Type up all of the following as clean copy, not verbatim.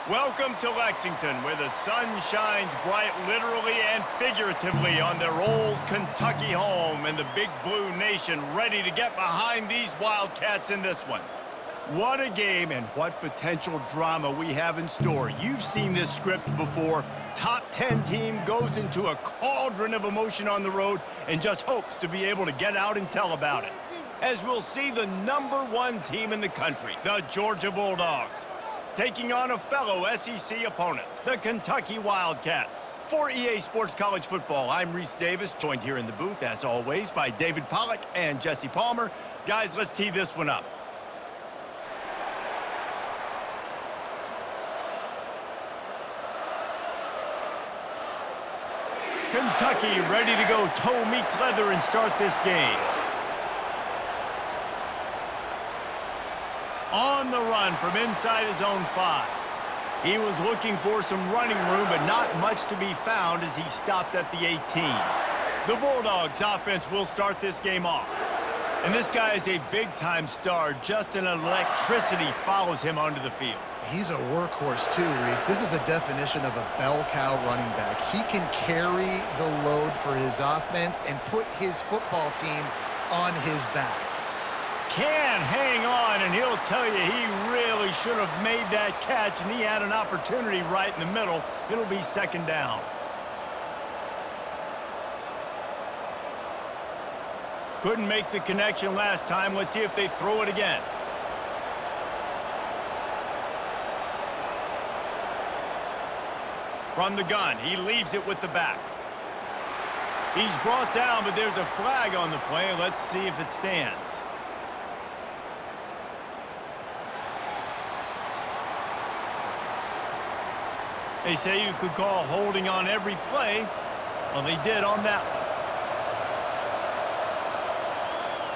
Welcome to Lexington, where the sun shines bright literally and figuratively on their old Kentucky home, and the Big Blue Nation ready to get behind these Wildcats in this one. What a game and what potential drama we have in store. You've seen this script before. Top 10 team goes into a cauldron of emotion on the road and just hopes to be able to get out and tell about it. As we'll see the #1 team in the country, the Georgia Bulldogs, taking on a fellow SEC opponent, the Kentucky Wildcats. For EA Sports College Football, I'm Reese Davis, joined here in the booth, as always, by David Pollack and Jesse Palmer. Guys, let's tee this one up. Kentucky ready to go toe meets leather and start this game. On the run from inside his own 5. He was looking for some running room, but not much to be found as he stopped at the 18. The Bulldogs offense will start this game off. And this guy is a big-time star. Just an electricity follows him onto the field. He's a workhorse too, Reese. This is a definition of a bell cow running back. He can carry the load for his offense and put his football team on his back. Can hang on, and he'll tell you he really should have made that catch, and he had an opportunity right in the middle. It'll be second down. Couldn't make the connection last time. Let's see if they throw it again. From the gun, he leaves it with the back. He's brought down, but there's a flag on the play. Let's see if it stands. They say you could call holding on every play. Well, they did on that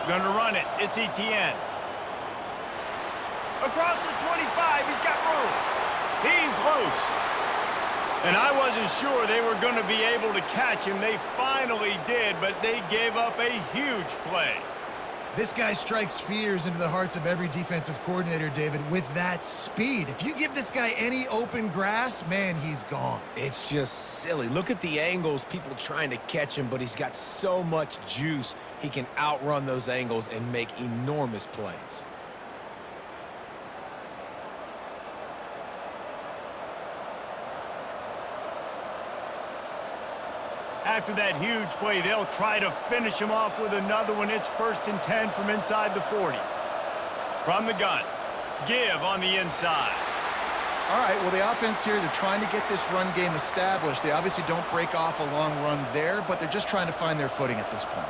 one. Gonna run it. It's Etienne. Across the 25, he's got room. He's loose. And I wasn't sure they were going to be able to catch him. They finally did, but they gave up a huge play. This guy strikes fears into the hearts of every defensive coordinator, David, with that speed. If you give this guy any open grass, man, he's gone. It's just silly. Look at the angles, people trying to catch him, but he's got so much juice. He can outrun those angles and make enormous plays. After that huge play, they'll try to finish him off with another one. It's 1st and 10 from inside the 40. From the gun, give on the inside. All right, well, the offense here, they're trying to get this run game established. They obviously don't break off a long run there, but they're just trying to find their footing at this point.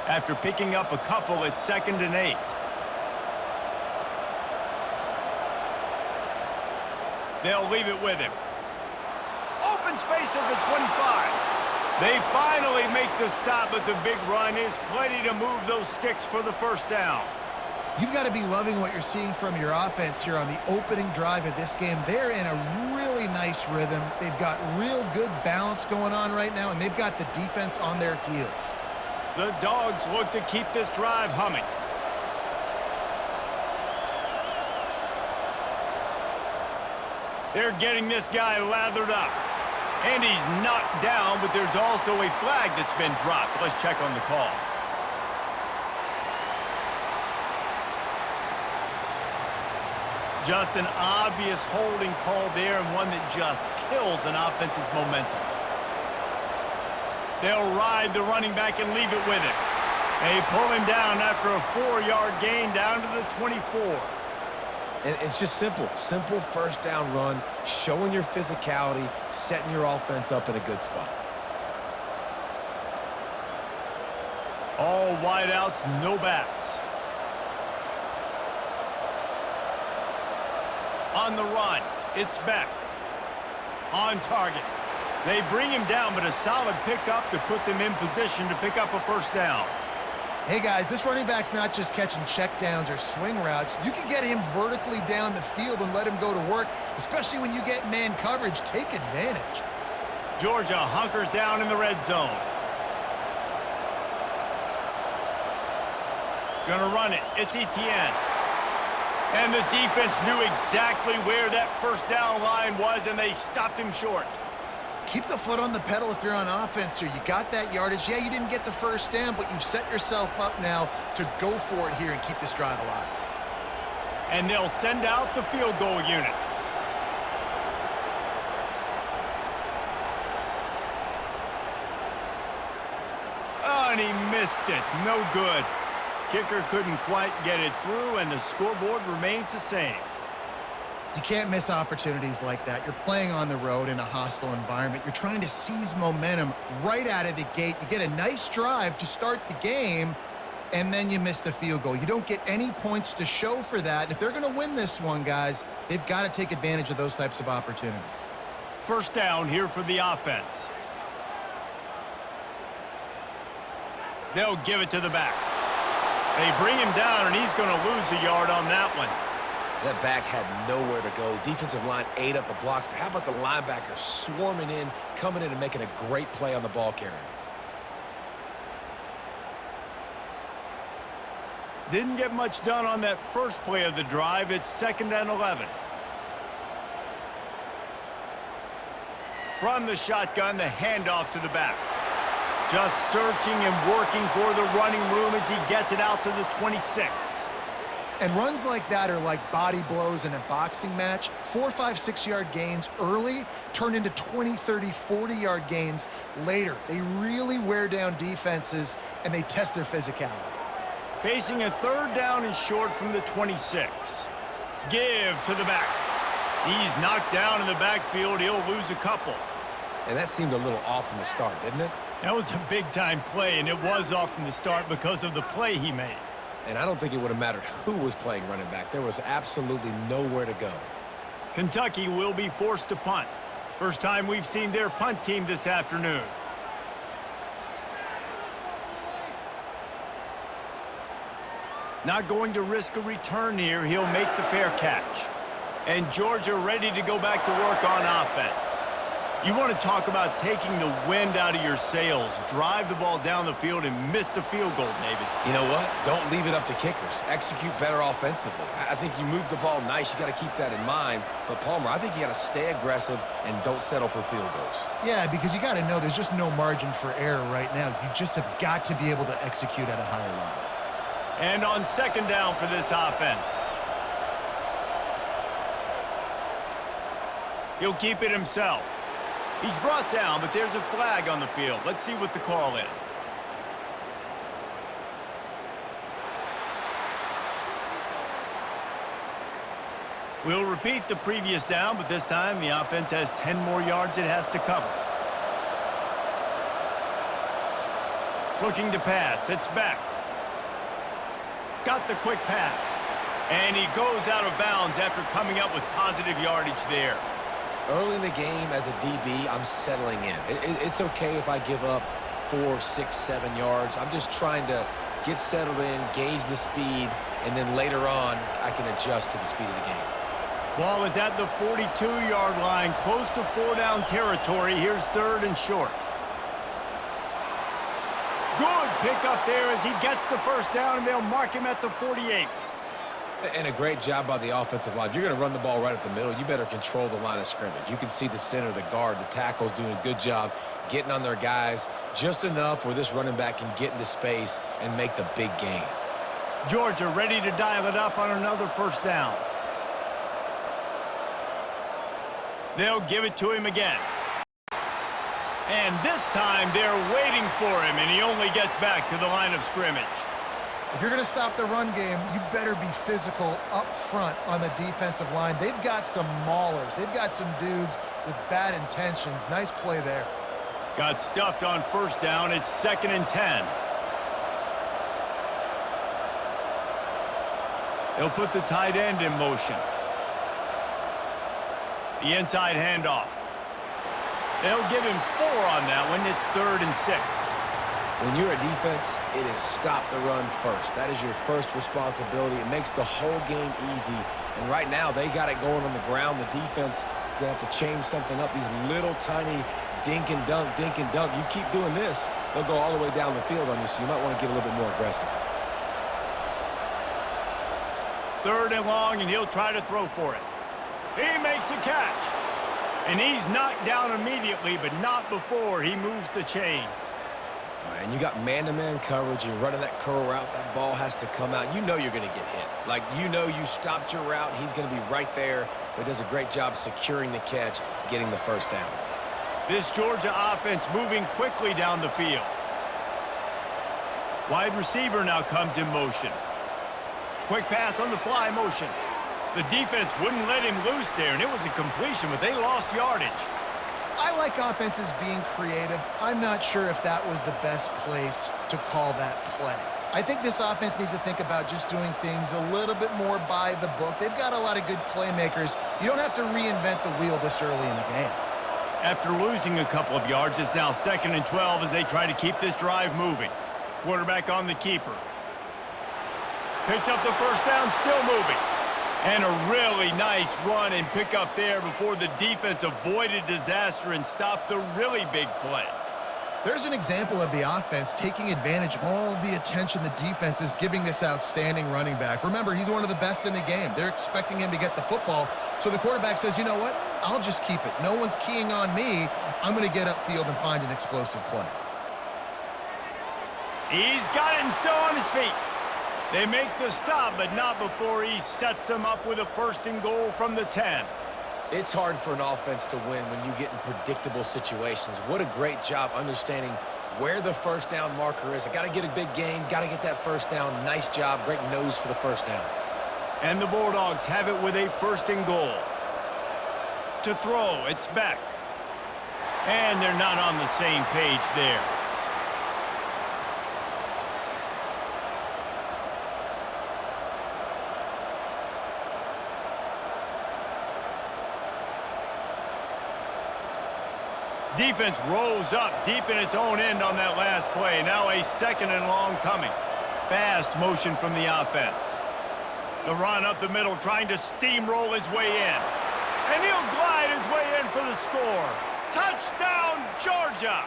After picking up a couple, it's 2nd and 8. They'll leave it with him. Open space at the 25. They finally make the stop, but the big run is plenty to move those sticks for the first down. You've got to be loving what you're seeing from your offense here on the opening drive of this game. They're in a really nice rhythm. They've got real good balance going on right now, and they've got the defense on their heels. The Dogs look to keep this drive humming. They're getting this guy lathered up. And he's knocked down, but there's also a flag that's been dropped. Let's check on the call. Just an obvious holding call there, and one that just kills an offense's momentum. They'll ride the running back and leave it with him. They pull him down after a 4-yard gain down to the 24. And it's just simple. Simple first down run, showing your physicality, setting your offense up in a good spot. All wideouts, no backs. On the run, it's Beck. On target. They bring him down, but a solid pickup to put them in position to pick up a first down. Hey, guys, this running back's not just catching checkdowns or swing routes. You can get him vertically down the field and let him go to work, especially when you get man coverage. Take advantage. Georgia hunkers down in the red zone. Gonna run it. It's Etienne. And the defense knew exactly where that first down line was, and they stopped him short. Keep the foot on the pedal if you're on offense here. You got that yardage. Yeah, you didn't get the first down, but you've set yourself up now to go for it here and keep this drive alive. And they'll send out the field goal unit. Oh, and he missed it. No good. Kicker couldn't quite get it through, and the scoreboard remains the same. You can't miss opportunities like that. You're playing on the road in a hostile environment. You're trying to seize momentum right out of the gate. You get a nice drive to start the game, and then you miss the field goal. You don't get any points to show for that. If they're going to win this one, guys, they've got to take advantage of those types of opportunities. First down here for the offense. They'll give it to the back. They bring him down, and he's going to lose a yard on that one. That back had nowhere to go. The defensive line ate up the blocks, but how about the linebacker swarming in, coming in and making a great play on the ball carrier? Didn't get much done on that first play of the drive. It's 2nd and 11. From the shotgun, the handoff to the back. Just searching and working for the running room as he gets it out to the 26. And runs like that are like body blows in a boxing match. 4, 5, 6-yard gains early turn into 20, 30, 40-yard gains later. They really wear down defenses, and they test their physicality. Facing a 3rd down and short from the 26. Give to the back. He's knocked down in the backfield. He'll lose a couple. And that seemed a little off from the start, didn't it? That was a big-time play, and it was off from the start because of the play he made. And I don't think it would have mattered who was playing running back. There was absolutely nowhere to go. Kentucky will be forced to punt. First time we've seen their punt team this afternoon. Not going to risk a return here. He'll make the fair catch. And Georgia ready to go back to work on offense. You want to talk about taking the wind out of your sails. Drive the ball down the field and miss the field goal, David. You know what? Don't leave it up to kickers. Execute better offensively. I think you move the ball nice. You got to keep that in mind. But, Palmer, I think you got to stay aggressive and don't settle for field goals. Yeah, because you got to know there's just no margin for error right now. You just have got to be able to execute at a higher level. And on 2nd down for this offense. He'll keep it himself. He's brought down, but there's a flag on the field. Let's see what the call is. We'll repeat the previous down, but this time the offense has 10 more yards it has to cover. Looking to pass. It's back. Got the quick pass. And he goes out of bounds after coming up with positive yardage there. Early in the game, as a DB, I'm settling in. It's okay if I give up 4, 6, 7 yards. I'm just trying to get settled in, gauge the speed, and then later on, I can adjust to the speed of the game. Ball is at the 42-yard line, close to 4-down territory. Here's 3rd and short. Good pickup there as he gets the first down, and they'll mark him at the 48. And a great job by the offensive line. If you're going to run the ball right at the middle, you better control the line of scrimmage. You can see the center, the guard, the tackles doing a good job getting on their guys just enough where this running back can get into space and make the big gain. Georgia ready to dial it up on another first down. They'll give it to him again. And this time they're waiting for him, and he only gets back to the line of scrimmage. If you're going to stop the run game, you better be physical up front on the defensive line. They've got some maulers. They've got some dudes with bad intentions. Nice play there. Got stuffed on first down. It's 2nd and 10. They'll put the tight end in motion. The inside handoff. They'll give him 4 on that one. It's 3rd and 6. When you're a defense, it is stop the run first. That is your first responsibility. It makes the whole game easy. And right now, they got it going on the ground. The defense is going to have to change something up. These little tiny dink and dunk, dink and dunk. You keep doing this, they'll go all the way down the field on you, so you might want to get a little bit more aggressive. 3rd and long, and he'll try to throw for it. He makes a catch. And he's knocked down immediately, but not before he moves the chains. And you got man-to-man coverage. You're running that curl route. That ball has to come out. You know you're going to get hit. Like, you know you stopped your route. He's going to be right there. But does a great job securing the catch, getting the first down. This Georgia offense moving quickly down the field. Wide receiver now comes in motion. Quick pass on the fly motion. The defense wouldn't let him loose there, and it was a completion, but they lost yardage. I like offenses being creative. I'm not sure if that was the best place to call that play. I think this offense needs to think about just doing things a little bit more by the book. They've got a lot of good playmakers. You don't have to reinvent the wheel this early in the game. After losing a couple of yards, it's now 2nd and 12 as they try to keep this drive moving. Quarterback on the keeper. Picks up the first down, still moving. And a really nice run and pick up there before the defense avoided disaster and stopped the really big play. There's an example of the offense taking advantage of all the attention the defense is giving this outstanding running back. Remember, he's one of the best in the game. They're expecting him to get the football. So the quarterback says, you know what? I'll just keep it. No one's keying on me. I'm going to get upfield and find an explosive play. He's got it and still on his feet. They make the stop, but not before he sets them up with a 1st and goal from the 10. It's hard for an offense to win when you get in predictable situations. What a great job understanding where the first down marker is. I got to get a big gain, got to get that first down. Nice job, great nose for the first down. And the Bulldogs have it with a 1st and goal. To throw, it's Beck. And they're not on the same page there. Defense rolls up deep in its own end on that last play. Now a 2nd and long coming. Fast motion from the offense. The run up the middle trying to steamroll his way in. And he'll glide his way in for the score. Touchdown, Georgia!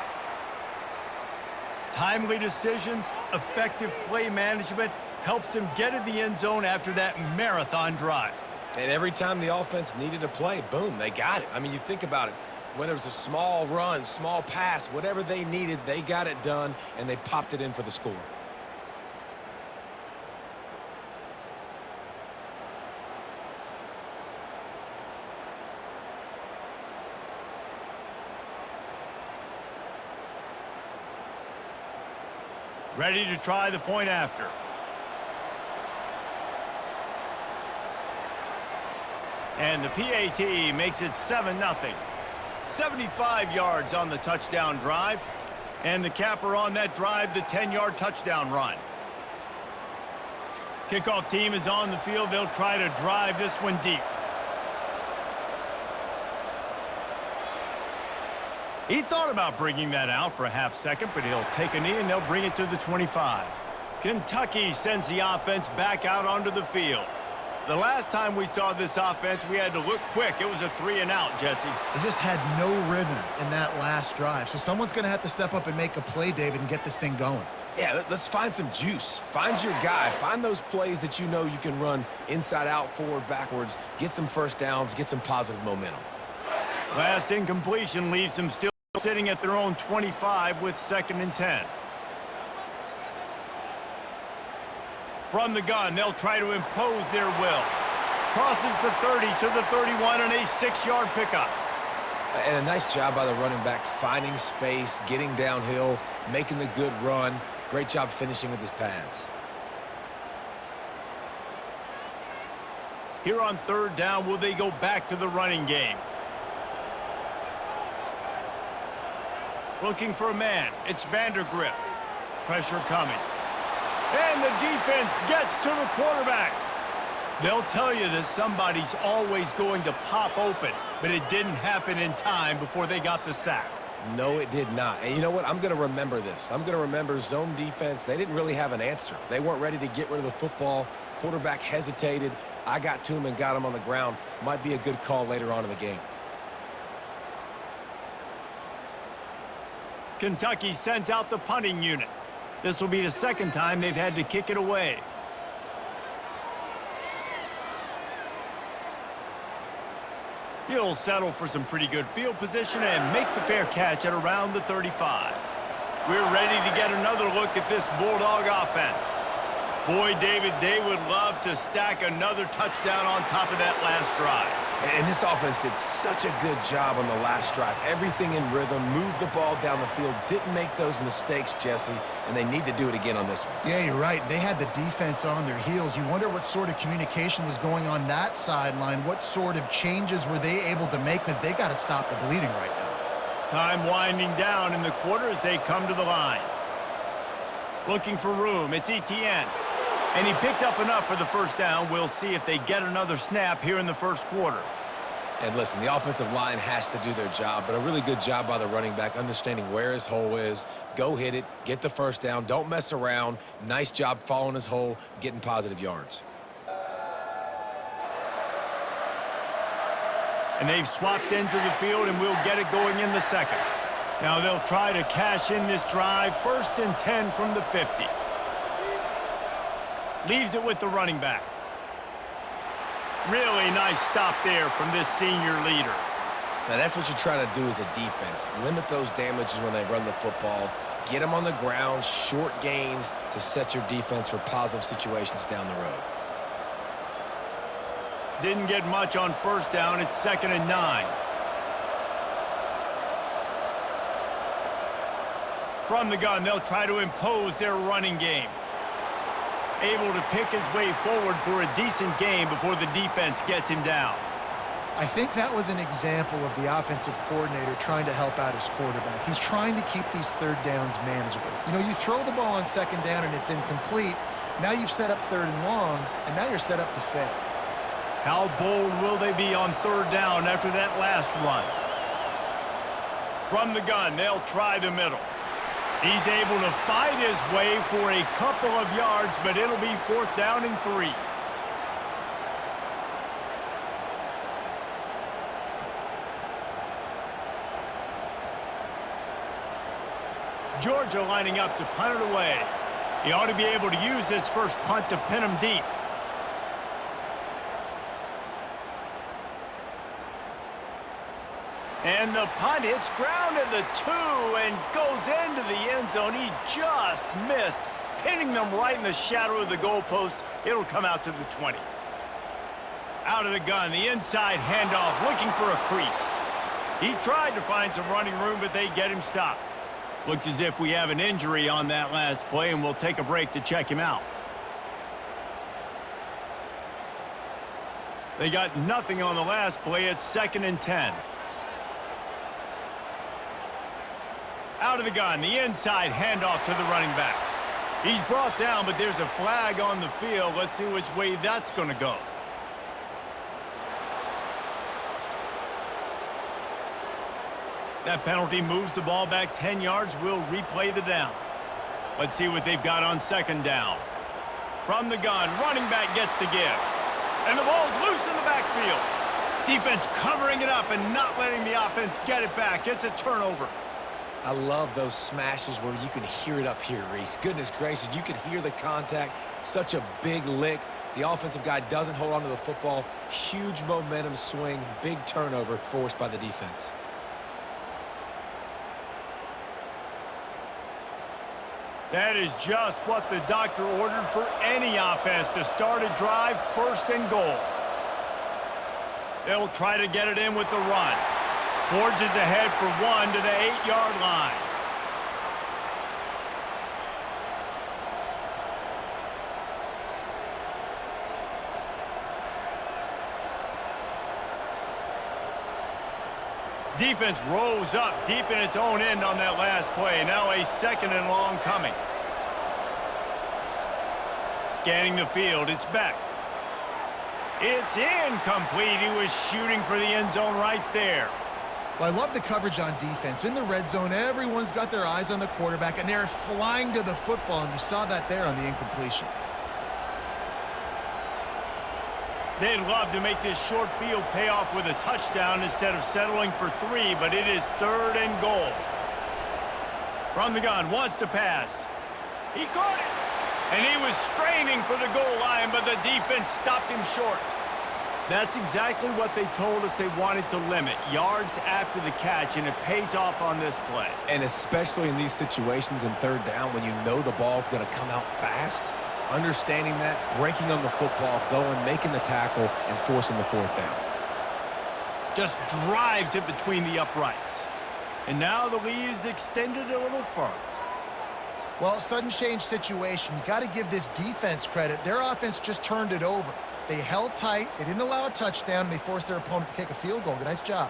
Timely decisions, effective play management helps him get in the end zone after that marathon drive. And every time the offense needed a play, boom, they got it. I mean, you think about it. Whether it's a small run, small pass, whatever they needed, they got it done, and they popped it in for the score. Ready to try the point after. And the PAT makes it 7-0. 75 yards on the touchdown drive. And the capper on that drive, the 10-yard touchdown run. Kickoff team is on the field. They'll try to drive this one deep. He thought about bringing that out for a half second, but he'll take a knee and they'll bring it to the 25. Kentucky sends the offense back out onto the field. The last time we saw this offense, we had to look quick. It was a 3-and-out, Jesse. They just had no rhythm in that last drive. So someone's going to have to step up and make a play, David, and get this thing going. Yeah, let's find some juice. Find your guy. Find those plays that you know you can run inside out, forward, backwards. Get some first downs. Get some positive momentum. Last incompletion leaves them still sitting at their own 25 with 2nd and 10. From the gun, they'll try to impose their will. Crosses the 30 to the 31 and a 6-yard pickup. And a nice job by the running back, finding space, getting downhill, making the good run. Great job finishing with his pads. Here on 3rd down, will they go back to the running game? Looking for a man. It's Vandergriff. Pressure coming. And the defense gets to the quarterback. They'll tell you that somebody's always going to pop open, but it didn't happen in time before they got the sack. No, it did not. And you know what? I'm going to remember this. I'm going to remember zone defense. They didn't really have an answer. They weren't ready to get rid of the football. Quarterback hesitated. I got to him and got him on the ground. Might be a good call later on in the game. Kentucky sends out the punting unit. This will be the 2nd time they've had to kick it away. He'll settle for some pretty good field position and make the fair catch at around the 35. We're ready to get another look at this Bulldog offense. Boy, David, they would love to stack another touchdown on top of that last drive. And this offense did such a good job on the last drive. Everything in rhythm, moved the ball down the field, didn't make those mistakes, Jesse, and they need to do it again on this one. Yeah, you're right. They had the defense on their heels. You wonder what sort of communication was going on that sideline. What sort of changes were they able to make, because they got to stop the bleeding right now. Time winding down in the quarter as they come to the line. Looking for room, it's Etienne. And he picks up enough for the first down. We'll see if they get another snap here in the first quarter. And listen, the offensive line has to do their job, but a really good job by the running back, understanding where his hole is. Go hit it, get the first down, don't mess around. Nice job following his hole, getting positive yards. And they've swapped ends of the field, and we'll get it going in the second. Now they'll try to cash in this drive. 1st and 10 from the 50. Leaves it with the running back. Really nice stop there from this senior leader. Now that's what you try to do as a defense. Limit those damages when they run the football. Get them on the ground, short gains to set your defense for positive situations down the road. Didn't get much on first down. It's 2nd and 9. From the gun, they'll try to impose their running game. Able to pick his way forward for a decent game before the defense gets him down. I think that was an example of the offensive coordinator trying to help out his quarterback. He's trying to keep these 3rd downs manageable. You know, you throw the ball on 2nd down and it's incomplete. Now you've set up 3rd and long, and now you're set up to fail. How bold will they be on 3rd down after that last run? From the gun, they'll try the middle. He's able to fight his way for a couple of yards, but it'll be 4th down and 3. Georgia lining up to punt it away. He ought to be able to use this first punt to pin him deep. And the punt hits ground at the 2 and goes into the end zone. He just missed, pinning them right in the shadow of the goalpost. It'll come out to the 20. Out of the gun, the inside handoff, looking for a crease. He tried to find some running room, but they get him stopped. Looks as if we have an injury on that last play, and we'll take a break to check him out. They got nothing on the last play. It's 2nd and 10. Out of the gun, the inside handoff to the running back. He's brought down, but there's a flag on the field. Let's see which way that's going to go. That penalty moves the ball back 10 yards. We'll replay the down. Let's see what they've got on 2nd down. From the gun, running back gets to give. And the ball's loose in the backfield. Defense covering it up and not letting the offense get it back. It's a turnover. I love those smashes where you can hear it up here, Reese. Goodness gracious, you can hear the contact. Such a big lick. The offensive guy doesn't hold on to the football. Huge momentum swing, big turnover forced by the defense. That is just what the doctor ordered for any offense to start a drive 1st and goal. They'll try to get it in with the run. Forges ahead for 1 to the 8-yard line. Defense rose up deep in its own end on that last play. Now a 2nd and long coming. Scanning the field, it's Beck. It's incomplete. He was shooting for the end zone right there. Well, I love the coverage on defense. In the red zone, everyone's got their eyes on the quarterback, and they're flying to the football, and you saw that there on the incompletion. They'd love to make this short field pay off with a touchdown instead of settling for 3, but it is 3rd and goal. From the gun, wants to pass. He caught it, and he was straining for the goal line, but the defense stopped him short. That's exactly what they told us they wanted to limit, yards after the catch, and it pays off on this play. And especially in these situations in third down when you know the ball's going to come out fast, understanding that, breaking on the football, going, making the tackle, and forcing the fourth down. Just drives it between the uprights. And now the lead is extended a little further. Well, sudden change situation. You got to give this defense credit. Their offense just turned it over. They held tight. They didn't allow a touchdown, and they forced their opponent to kick a field goal. Nice job.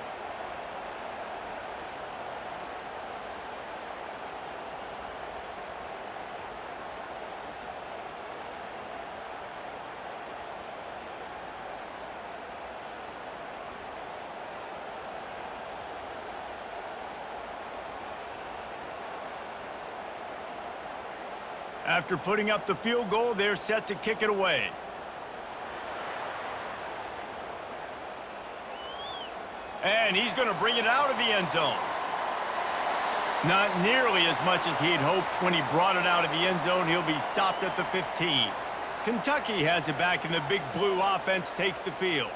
After putting up the field goal, they're set to kick it away. And he's going to bring it out of the end zone. Not nearly as much as he'd hoped when he brought it out of the end zone. He'll be stopped at the 15. Kentucky has it back, and the Big Blue offense takes the field.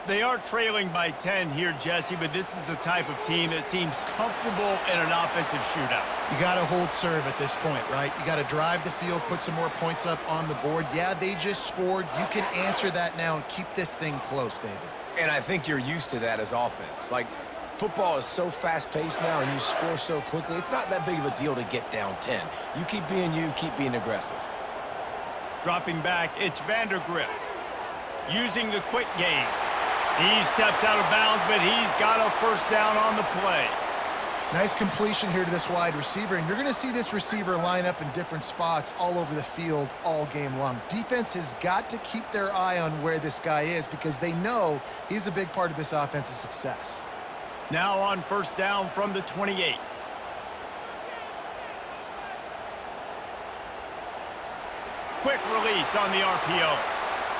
They are trailing by 10 here, Jesse, but this is the type of team that seems comfortable in an offensive shootout. You got to hold serve at this point, right? You got to drive the field, put some more points up on the board. Yeah, they just scored. You can answer that now and keep this thing close, David. And I think you're used to that as offense. Like, football is so fast-paced now and you score so quickly, it's not that big of a deal to get down 10. You keep being aggressive. Dropping back, it's Vandergriff. Using the quick game. He steps out of bounds, but he's got a first down on the play. Nice completion here to this wide receiver, and you're going to see this receiver line up in different spots all over the field all game long. Defense has got to keep their eye on where this guy is because they know he's a big part of this offense's success. Now on first down from the 28. Quick release on the RPO.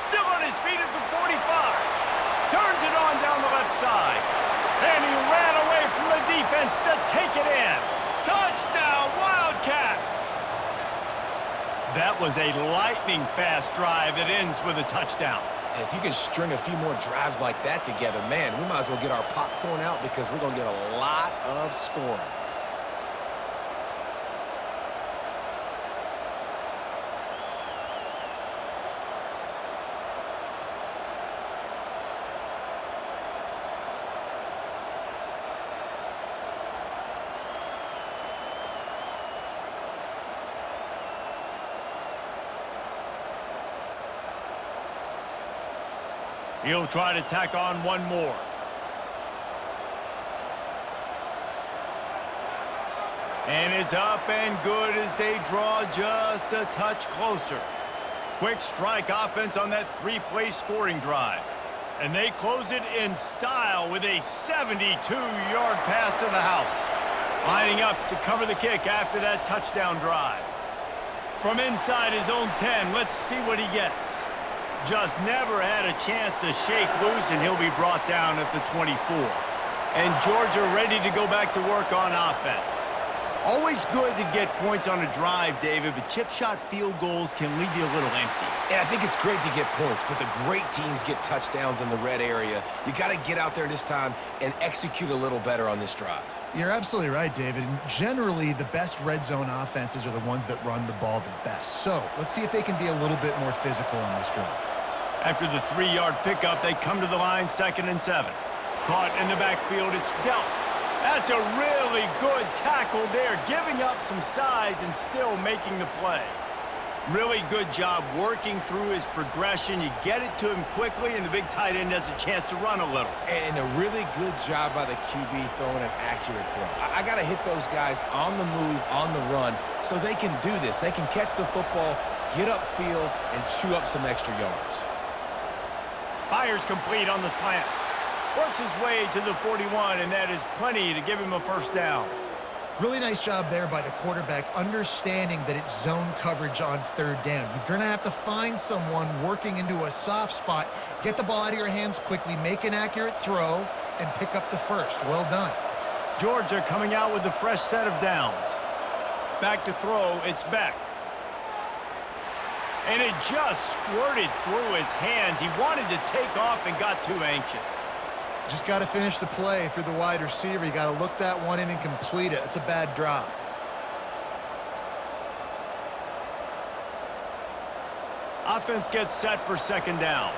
Still on his feet at the 45. Turns it on down the left side. And he ran away from the defense to take it in. Touchdown, Wildcats! That was a lightning-fast drive that ends with a touchdown. And if you can string a few more drives like that together, man, we might as well get our popcorn out because we're going to get a lot of scoring. He'll try to tack on one more. And it's up and good as they draw just a touch closer. Quick strike offense on that three-play scoring drive. And they close it in style with a 72-yard pass to the house. Lining up to cover the kick after that touchdown drive. From inside his own 10, let's see what he gets. Just never had a chance to shake loose, and he'll be brought down at the 24. And Georgia ready to go back to work on offense. Always good to get points on a drive, David, but chip shot field goals can leave you a little empty. And I think it's great to get points, but the great teams get touchdowns in the red area. You got to get out there this time and execute a little better on this drive. You're absolutely right, David. And generally, the best red zone offenses are the ones that run the ball the best. So let's see if they can be a little bit more physical on this drive. After the 3-yard pickup, they come to the line 2nd and 7. Caught in the backfield, it's Delp. That's a really good tackle there, giving up some size and still making the play. Really good job working through his progression. You get it to him quickly, and the big tight end has a chance to run a little. And a really good job by the QB throwing an accurate throw. I got to hit those guys on the move, on the run, so they can do this. They can catch the football, get upfield, and chew up some extra yards. Fires complete on the slant. Works his way to the 41, and that is plenty to give him a first down. Really nice job there by the quarterback, understanding that it's zone coverage on third down. You're going to have to find someone working into a soft spot, get the ball out of your hands quickly, make an accurate throw, and pick up the first. Well done. Georgia coming out with a fresh set of downs. Back to throw, it's Beck. And it just squirted through his hands. He wanted to take off and got too anxious. Just got to finish the play for the wide receiver. You got to look that one in and complete it. It's a bad drop. Offense gets set for second down.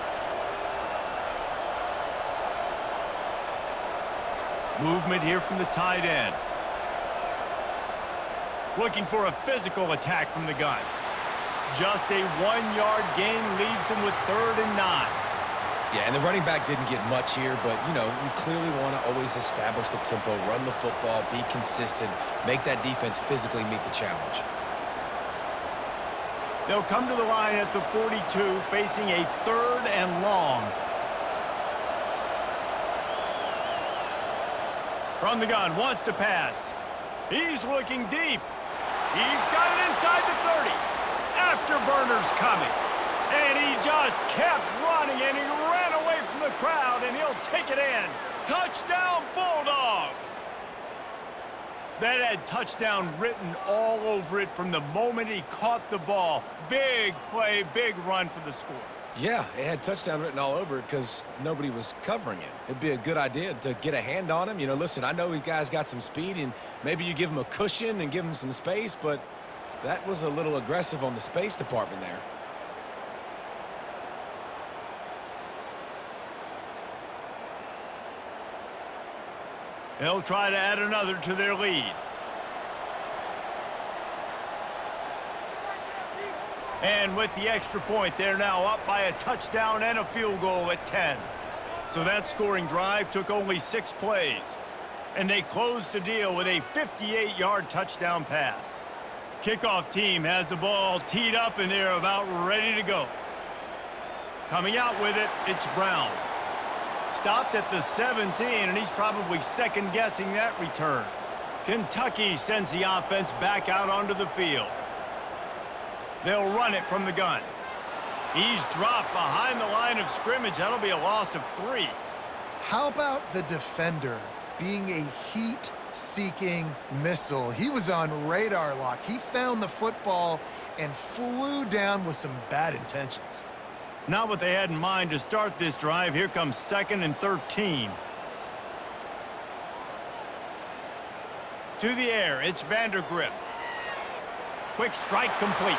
Movement here from the tight end. Looking for a physical attack from the gun. Just a 1-yard gain leaves them with 3rd and 9. Yeah, and the running back didn't get much here, but, you know, you clearly want to always establish the tempo, run the football, be consistent, make that defense physically meet the challenge. They'll come to the line at the 42, facing a 3rd and long. From the gun, wants to pass. He's looking deep. He's got it inside the 30. Afterburner's coming. And he just kept running, and he ran away from the crowd, and he'll take it in. Touchdown, Bulldogs! That had touchdown written all over it from the moment he caught the ball. Big play, big run for the score. Yeah, it had touchdown written all over it because nobody was covering him. It'd be a good idea to get a hand on him. You know, listen, I know you guys got some speed, and maybe you give him a cushion and give him some space, but that was a little aggressive on the space department there. They'll try to add another to their lead. And with the extra point, they're now up by a touchdown and a field goal at 10. So that scoring drive took only 6 plays. And they closed the deal with a 58-yard touchdown pass. Kickoff team has the ball teed up, and they're about ready to go. Coming out with it, it's Brown. Stopped at the 17, and he's probably second-guessing that return. Kentucky sends the offense back out onto the field. They'll run it from the gun. He's dropped behind the line of scrimmage. That'll be a loss of 3. How about the defender being a heat-seeking missile? He was on radar lock. He found the football and flew down with some bad intentions. Not what they had in mind to start this drive. Here comes 2nd and 13. To the air, it's Vandergriff. Quick strike complete.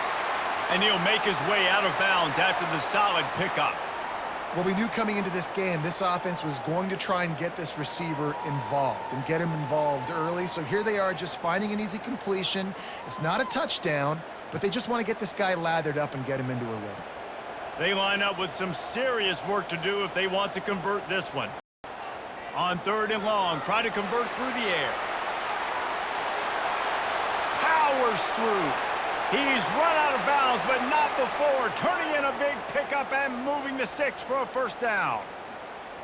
And he'll make his way out of bounds after the solid pickup. Well, we knew coming into this game, this offense was going to try and get this receiver involved and get him involved early. So here they are just finding an easy completion. It's not a touchdown, but they just want to get this guy lathered up and get him into a rhythm. They line up with some serious work to do if they want to convert this one. On 3rd and long, try to convert through the air. Powers through. He's run out of bounds, but not before. Turning in a big pickup and moving the sticks for a 1st down.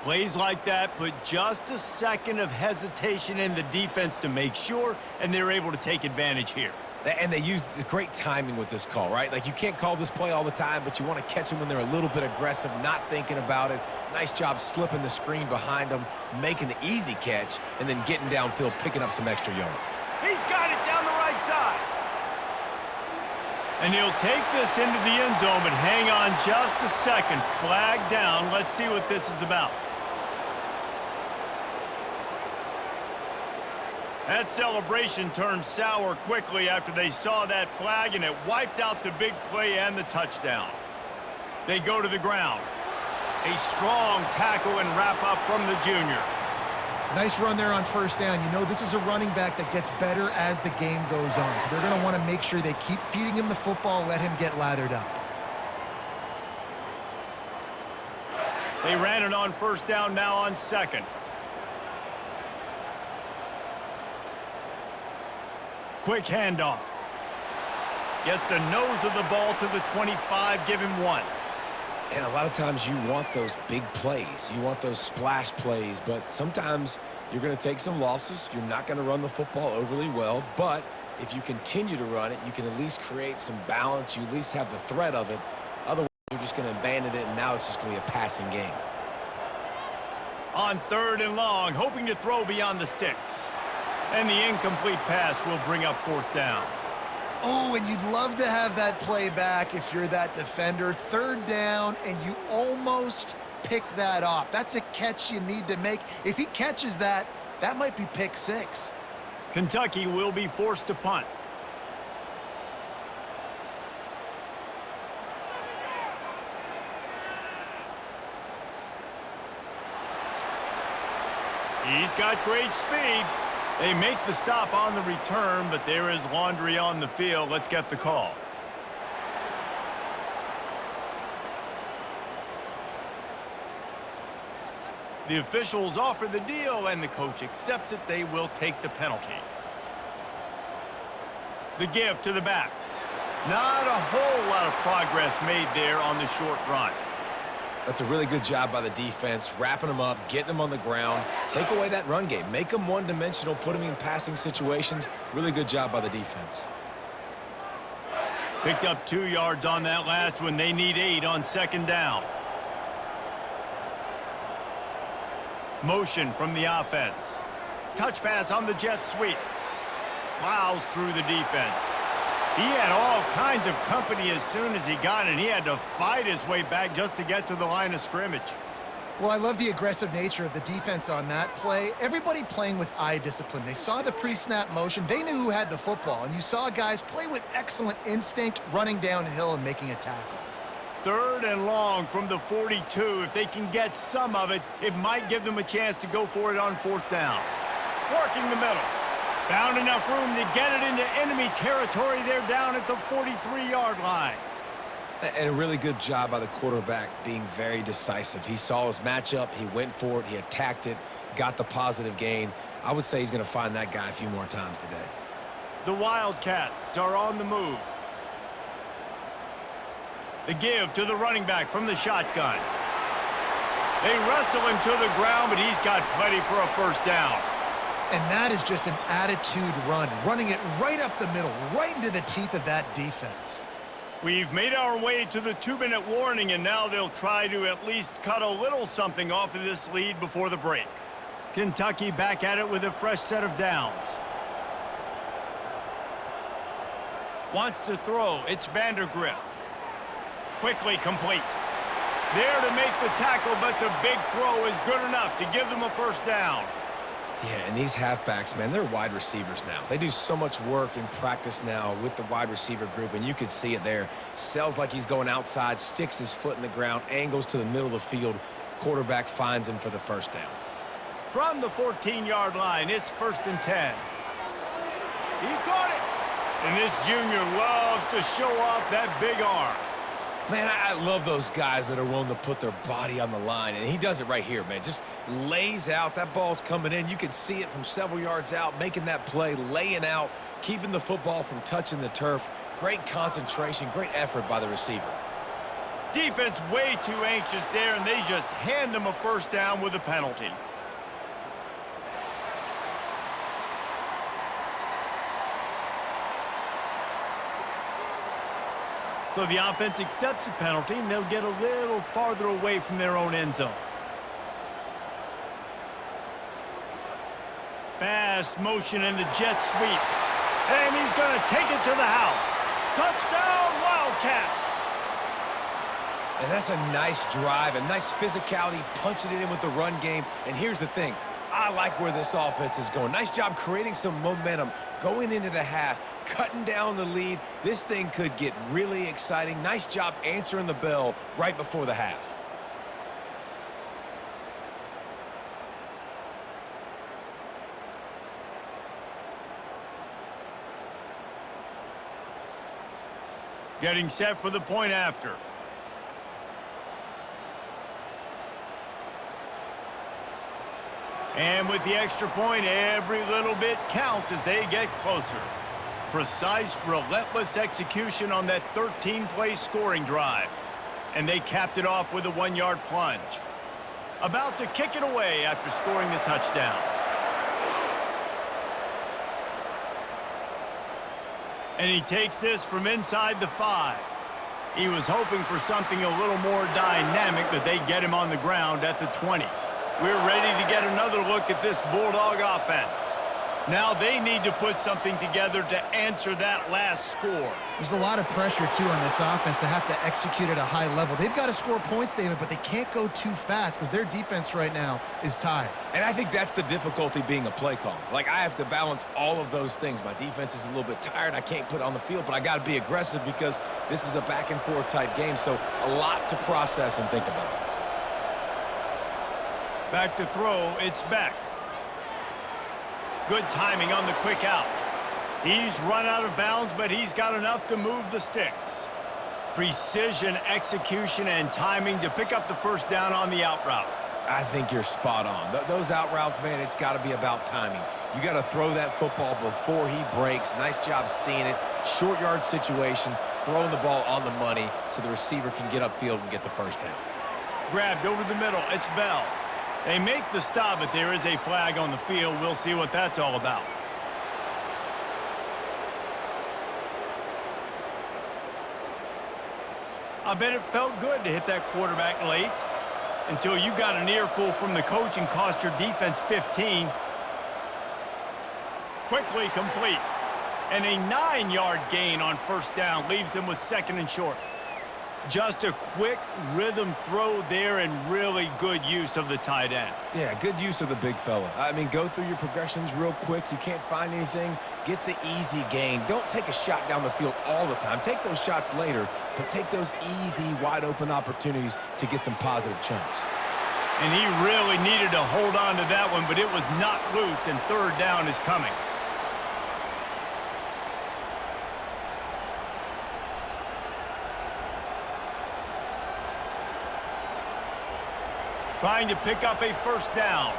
Plays like that put just a second of hesitation in the defense to make sure, and they're able to take advantage here. And they use great timing with this call, right? Like, you can't call this play all the time, but you want to catch them when they're a little bit aggressive, not thinking about it. Nice job slipping the screen behind them, making the easy catch, and then getting downfield, picking up some extra yard. He's got it down the right side. And he'll take this into the end zone, but hang on just a second. Flag down. Let's see what this is about. That celebration turned sour quickly after they saw that flag, and it wiped out the big play and the touchdown. They go to the ground. A strong tackle and wrap up from the junior. Nice run there on 1st down. You know, this is a running back that gets better as the game goes on. So they're going to want to make sure they keep feeding him the football, let him get lathered up. They ran it on 1st down, now on 2nd. Quick handoff. Gets the nose of the ball to the 25, give him 1. And a lot of times you want those big plays. You want those splash plays, but sometimes you're going to take some losses. You're not going to run the football overly well, but if you continue to run it, you can at least create some balance. You at least have the threat of it. Otherwise, you're just going to abandon it, and now it's just going to be a passing game. On 3rd and long, hoping to throw beyond the sticks. And the incomplete pass will bring up 4th down. Oh, and you'd love to have that play back if you're that defender. Third down, and you almost pick that off. That's a catch you need to make. If he catches that, that might be pick 6. Kentucky will be forced to punt. He's got great speed. They make the stop on the return, but there is laundry on the field. Let's get the call. The officials offer the deal, and the coach accepts it. They will take the penalty. The give to the back. Not a whole lot of progress made there on the short run. That's a really good job by the defense, wrapping them up, getting them on the ground. Take away that run game. Make them one-dimensional, put them in passing situations. Really good job by the defense. Picked up 2 yards on that last one. They need 8 on second down. Motion from the offense. Touch pass on the jet sweep. Plows through the defense. He had all kinds of company as soon as he got it. He had to fight his way back just to get to the line of scrimmage. Well, I love the aggressive nature of the defense on that play. Everybody playing with eye discipline. They saw the pre-snap motion. They knew who had the football. And you saw guys play with excellent instinct, running downhill and making a tackle. 3rd and long from the 42. If they can get some of it, it might give them a chance to go for it on 4th down. Working the middle. Found enough room to get it into enemy territory. They're down at the 43-yard line. And a really good job by the quarterback being very decisive. He saw his matchup. He went for it. He attacked it. Got the positive gain. I would say he's going to find that guy a few more times today. The Wildcats are on the move. The give to the running back from the shotgun. They wrestle him to the ground, but he's got plenty for a 1st down. And that is just an attitude run, running it right up the middle, right into the teeth of that defense. We've made our way to the 2-minute warning, and now they'll try to at least cut a little something off of this lead before the break. Kentucky back at it with a fresh set of downs. Wants to throw. It's Vandergriff. Quickly complete. There to make the tackle, but the big throw is good enough to give them a 1st down. Yeah, and these halfbacks, man, they're wide receivers now. They do so much work in practice now with the wide receiver group, and you can see it there. Sells like he's going outside, sticks his foot in the ground, angles to the middle of the field. Quarterback finds him for the 1st down. From the 14-yard line, it's 1st and 10. He caught it. And this junior loves to show off that big arm. Man, I love those guys that are willing to put their body on the line, and he does it right here, man. Just lays out. That ball's coming in. You can see it from several yards out, making that play, laying out, keeping the football from touching the turf. Great concentration, great effort by the receiver. Defense way too anxious there, and they just hand them a 1st down with a penalty. So the offense accepts the penalty, and they'll get a little farther away from their own end zone. Fast motion in the jet sweep. And he's going to take it to the house. Touchdown, Wildcats! And that's a nice drive, a nice physicality, punching it in with the run game. And here's the thing. I like where this offense is going. Nice job creating some momentum, going into the half, cutting down the lead. This thing could get really exciting. Nice job answering the bell right before the half. Getting set for the point after. And with the extra point, every little bit counts as they get closer. Precise, relentless execution on that 13-play scoring drive. And they capped it off with a 1-yard plunge. About to kick it away after scoring the touchdown. And he takes this from inside the 5. He was hoping for something a little more dynamic, but they get him on the ground at the 20. We're ready to get another look at this Bulldog offense. Now they need to put something together to answer that last score. There's a lot of pressure, too, on this offense to have to execute at a high level. They've got to score points, David, but they can't go too fast because their defense right now is tired. And I think that's the difficulty being a play caller. Like, I have to balance all of those things. My defense is a little bit tired. I can't put it on the field, but I got to be aggressive because this is a back-and-forth type game, so a lot to process and think about. Back to throw, it's Beck. Good timing on the quick out. He's run out of bounds, but he's got enough to move the sticks. Precision, execution, and timing to pick up the first down on the out route. I think you're spot on. Those out routes, man, it's got to be about timing. You got to throw that football before he breaks. Nice job seeing it. Short yard situation, throwing the ball on the money so the receiver can get upfield and get the first down. Grabbed over the middle. It's Bell. They make the stop, but there is a flag on the field. We'll see what that's all about. I bet it felt good to hit that quarterback late until you got an earful from the coach and cost your defense 15. Quickly complete. And a 9-yard gain on first down leaves them with 2nd and short. Just a quick rhythm throw there and really good use of the tight end. Yeah, good use of the big fella. I mean, go through your progressions real quick. You can't find anything. Get the easy gain. Don't take a shot down the field all the time. Take those shots later, but take those easy, wide-open opportunities to get some positive chunks. And he really needed to hold on to that one, but it was not loose, and third down is coming. Trying to pick up a first down.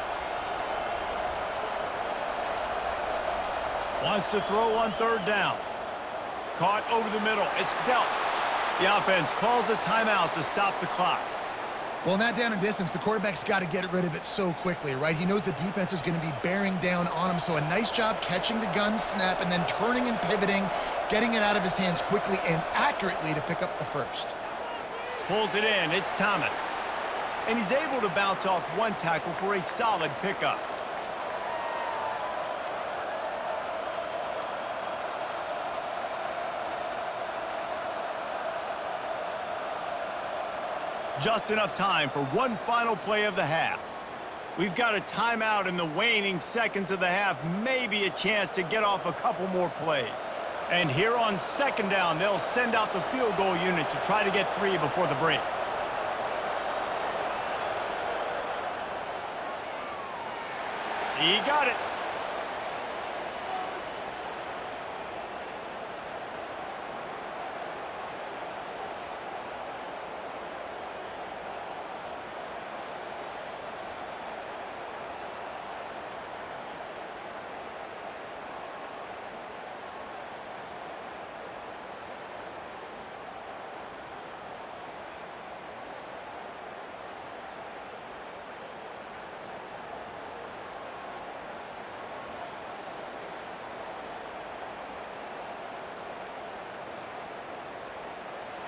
Wants to throw on third down. Caught over the middle. It's dealt. The offense calls a timeout to stop the clock. Well, in that down and distance, the quarterback's got to get rid of it so quickly, right? He knows the defense is going to be bearing down on him, so a nice job catching the gun snap and then turning and pivoting, getting it out of his hands quickly and accurately to pick up the first. Pulls it in. It's Thomas. And he's able to bounce off one tackle for a solid pickup. Just enough time for one final play of the half. We've got a timeout in the waning seconds of the half, maybe a chance to get off a couple more plays. And here on 2nd down, they'll send out the field goal unit to try to get 3 before the break. He got it.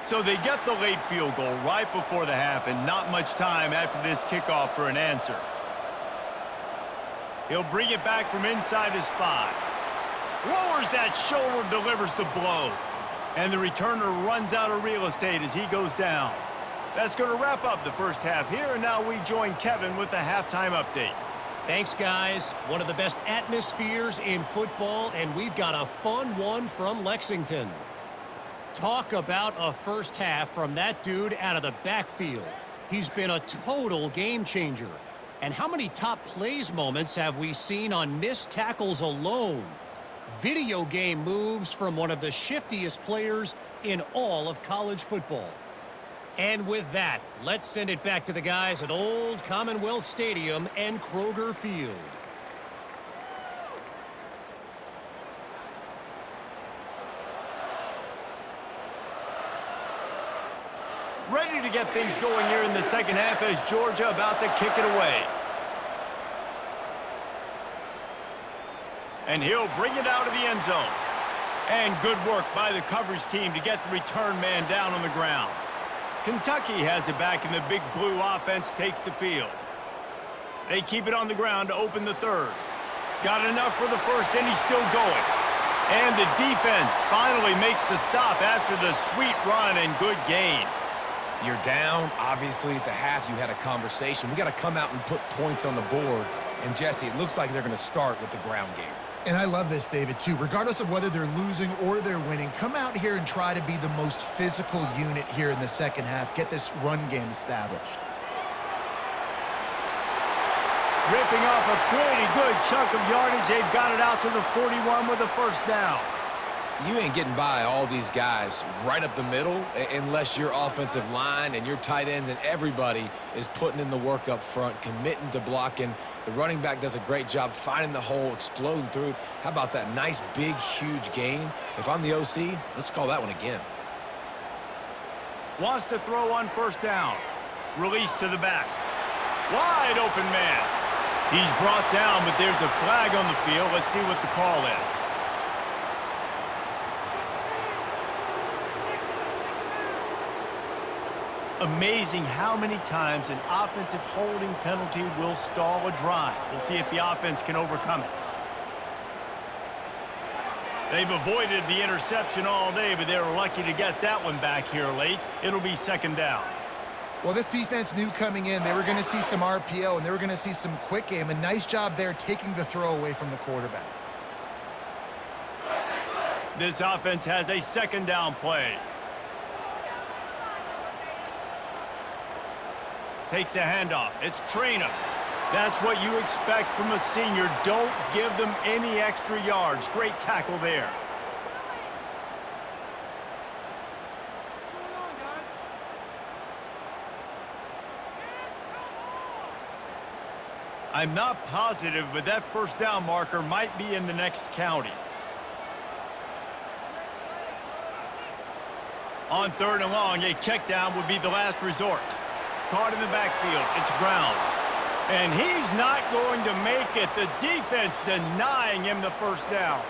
So they get the late field goal right before the half and not much time after this kickoff for an answer. He'll bring it back from inside his 5. Lowers that shoulder, delivers the blow. And the returner runs out of real estate as he goes down. That's going to wrap up the first half here, and now we join Kevin with the halftime update. Thanks, guys. One of the best atmospheres in football, and we've got a fun one from Lexington. Talk about a first half from that dude out of the backfield. He's been a total game changer. And how many top plays moments have we seen on missed tackles alone? Video game moves from one of the shiftiest players in all of college football. And with that, let's send it back to the guys at Old Commonwealth Stadium and Kroger Field. Ready to get things going here in the second half as Georgia about to kick it away. And he'll bring it out of the end zone. And good work by the coverage team to get the return man down on the ground. Kentucky has it back, and the Big Blue offense takes the field. They keep it on the ground to open the third. Got enough for the first, and he's still going. And the defense finally makes the stop after the sweet run and good gain. You're down. Obviously, at the half, you had a conversation. We got to come out and put points on the board. And, Jesse, it looks like they're going to start with the ground game. And I love this, David, too. Regardless of whether they're losing or they're winning, come out here and try to be the most physical unit here in the second half. Get this run game established. Ripping off a pretty good chunk of yardage. They've got it out to the 41 with a first down. You ain't getting by all these guys right up the middle unless your offensive line and your tight ends and everybody is putting in the work up front, committing to blocking. The running back does a great job finding the hole, exploding through. How about that nice, big, huge gain? If I'm the OC, let's call that one again. Wants to throw on first down. Release to the back. Wide open man. He's brought down, but there's a flag on the field. Let's see what the call is. Amazing how many times an offensive holding penalty will stall a drive. We'll see if the offense can overcome it. They've avoided the interception all day, but they were lucky to get that one back here late. It'll be second down. Well, this defense knew coming in they were going to see some RPO and they were going to see some quick game. A nice job there taking the throw away from the quarterback. This offense has a second down play. Takes the handoff. It's Traynor. That's what you expect from a senior. Don't give them any extra yards. Great tackle there. I'm not positive, but that first down marker might be in the next county. On third and long, a check down would be the last resort. Caught in the backfield, it's Brown. And he's not going to make it. The defense denying him the first down.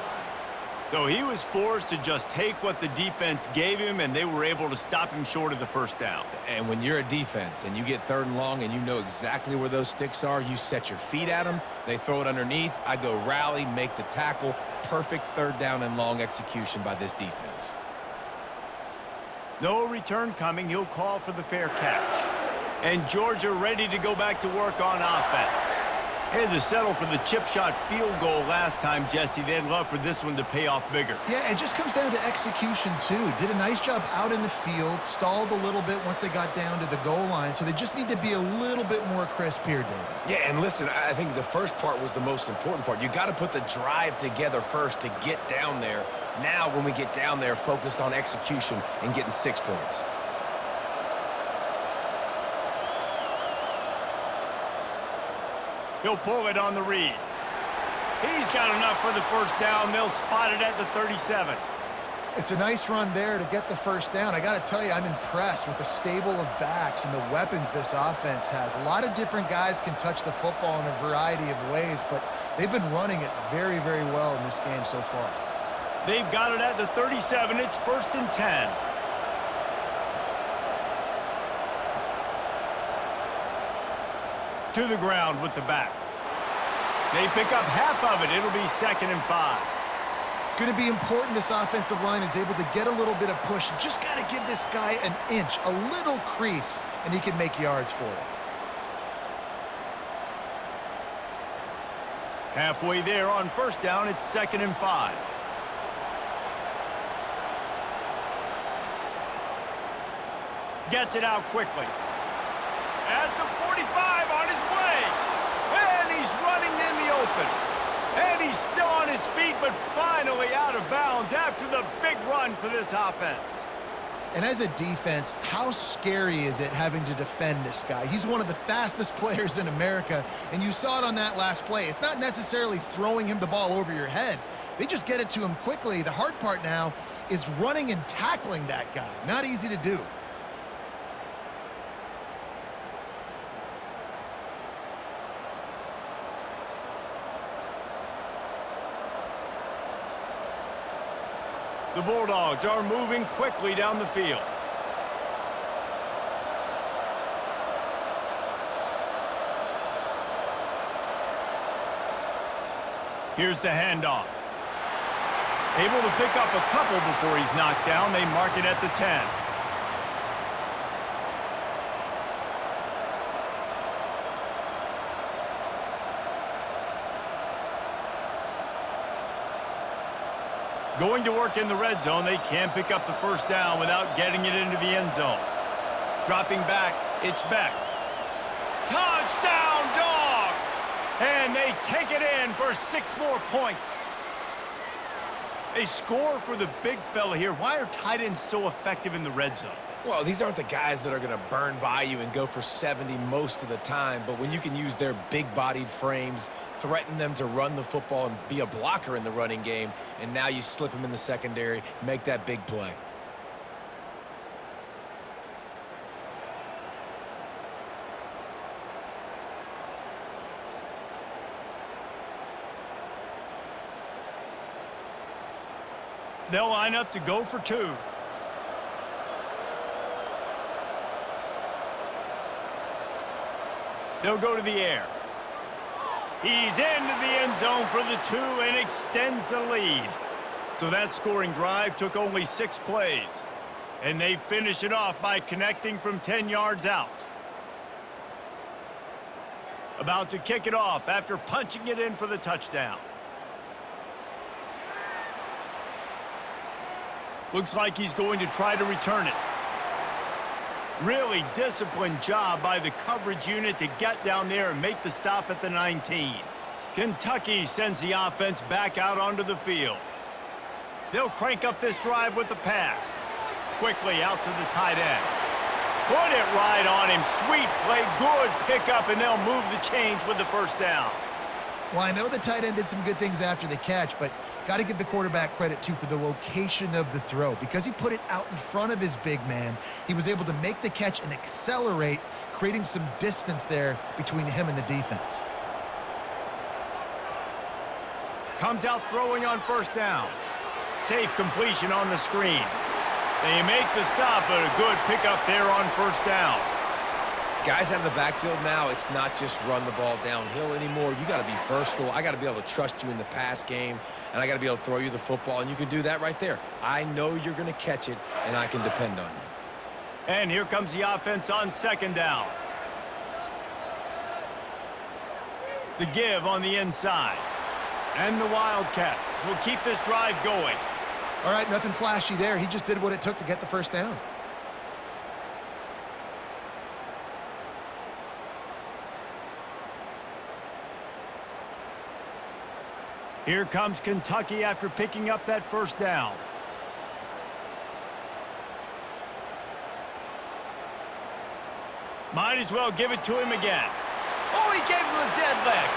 So he was forced to just take what the defense gave him, and they were able to stop him short of the first down. And when you're a defense and you get third and long and you know exactly where those sticks are, you set your feet at them, they throw it underneath, I go rally, make the tackle. Perfect third down and long execution by this defense. No return coming. He'll call for the fair catch. And Georgia ready to go back to work on offense. Had to settle for the chip shot field goal last time, Jesse. They'd love for this one to pay off bigger. Yeah, it just comes down to execution, too. Did a nice job out in the field, stalled a little bit once they got down to the goal line, so they just need to be a little bit more crisp here, David. Yeah, and listen, I think the first part was the most important part. You got to put the drive together first to get down there. Now, when we get down there, focus on execution and getting 6 points. He'll pull it on the read. He's got enough for the first down. They'll spot it at the 37. It's a nice run there to get the first down. I got to tell you, I'm impressed with the stable of backs and the weapons this offense has. A lot of different guys can touch the football in a variety of ways, but they've been running it very, very well in this game so far. They've got it at the 37. It's first and 10. To the ground with the back. They pick up half of it. It'll be second and 5. It's going to be important this offensive line is able to get a little bit of push. You just got to give this guy an inch, a little crease, and he can make yards for it. Halfway there on first down, it's second and 5. Gets it out quickly. At the 45 on his way. And he's running in the open. And he's still on his feet, but finally out of bounds after the big run for this offense. And as a defense, how scary is it having to defend this guy? He's one of the fastest players in America, and you saw it on that last play. It's not necessarily throwing him the ball over your head. They just get it to him quickly. The hard part now is running and tackling that guy. Not easy to do. The Bulldogs are moving quickly down the field. Here's the handoff. Able to pick up a couple before he's knocked down. They mark it at the 10. Going to work in the red zone, they can't pick up the first down without getting it into the end zone. Dropping back, it's Beck. Touchdown, Dogs! And they take it in for 6 more points. A score for the big fella here. Why are tight ends so effective in the red zone? Well, these aren't the guys that are going to burn by you and go for 70 most of the time, but when you can use their big-bodied frames, threaten them to run the football and be a blocker in the running game, and now you slip them in the secondary, make that big play. They'll line up to go for 2. They'll go to the air. He's into the end zone for the 2 and extends the lead. So that scoring drive took only 6 plays. And they finish it off by connecting from 10 yards out. About to kick it off after punching it in for the touchdown. Looks like he's going to try to return it. Really disciplined job by the coverage unit to get down there and make the stop at the 19. Kentucky sends the offense back out onto the field. They'll crank up this drive with the pass. Quickly out to the tight end. Put it right on him. Sweet play, good pickup, and they'll move the chains with the first down. Well, I know the tight end did some good things after the catch, but got to give the quarterback credit, too, for the location of the throw. Because he put it out in front of his big man, he was able to make the catch and accelerate, creating some distance there between him and the defense. Comes out throwing on first down. Safe completion on the screen. They make the stop, but a good pickup there on first down. Guys out of the backfield now, it's not just run the ball downhill anymore. You got to be versatile. I got to be able to trust you in the pass game, and I got to be able to throw you the football, and you can do that right there. I know you're going to catch it, and I can depend on you. And here comes the offense on second down. The give on the inside. And the Wildcats will keep this drive going. All right, nothing flashy there. He just did what it took to get the first down. Here comes Kentucky after picking up that first down. Might as well give it to him again. Oh, he gave him a dead leg.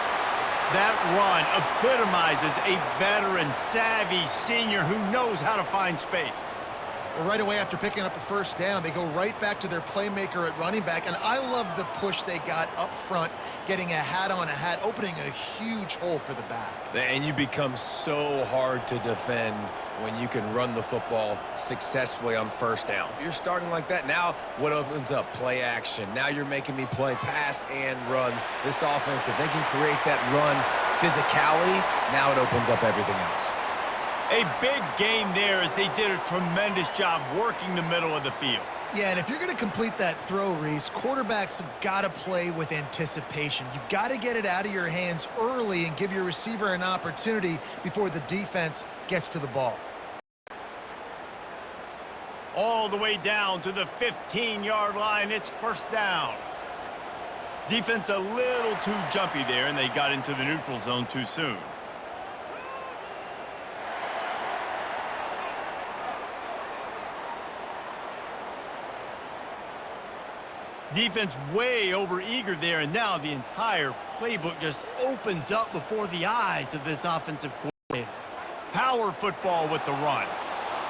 That run epitomizes a veteran, savvy senior who knows how to find space. Well, right away after picking up a first down, they go right back to their playmaker at running back, and I love the push they got up front, getting a hat on a hat, opening a huge hole for the back. And you become so hard to defend when you can run the football successfully on first down. You're starting like that. Now what opens up? Play action. Now you're making me play pass and run. This offense, if they can create that run physicality, now it opens up everything else. A big gain there as they did a tremendous job working the middle of the field. Yeah, and if you're going to complete that throw, Reese, quarterbacks have got to play with anticipation. You've got to get it out of your hands early and give your receiver an opportunity before the defense gets to the ball. All the way down to the 15-yard line. It's first down. Defense a little too jumpy there, and they got into the neutral zone too soon. Defense way over-eager there, and now the entire playbook just opens up before the eyes of this offensive coordinator. Power football with the run.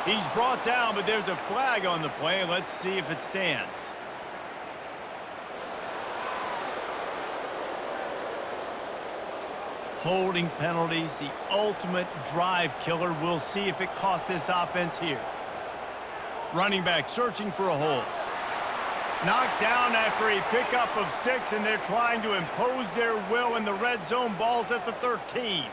He's brought down, but there's a flag on the play. Let's see if it stands. Holding penalties, the ultimate drive killer. We'll see if it costs this offense here. Running back searching for a hole. Knocked down after a pickup of 6, and they're trying to impose their will in the red zone. Ball's at the 13.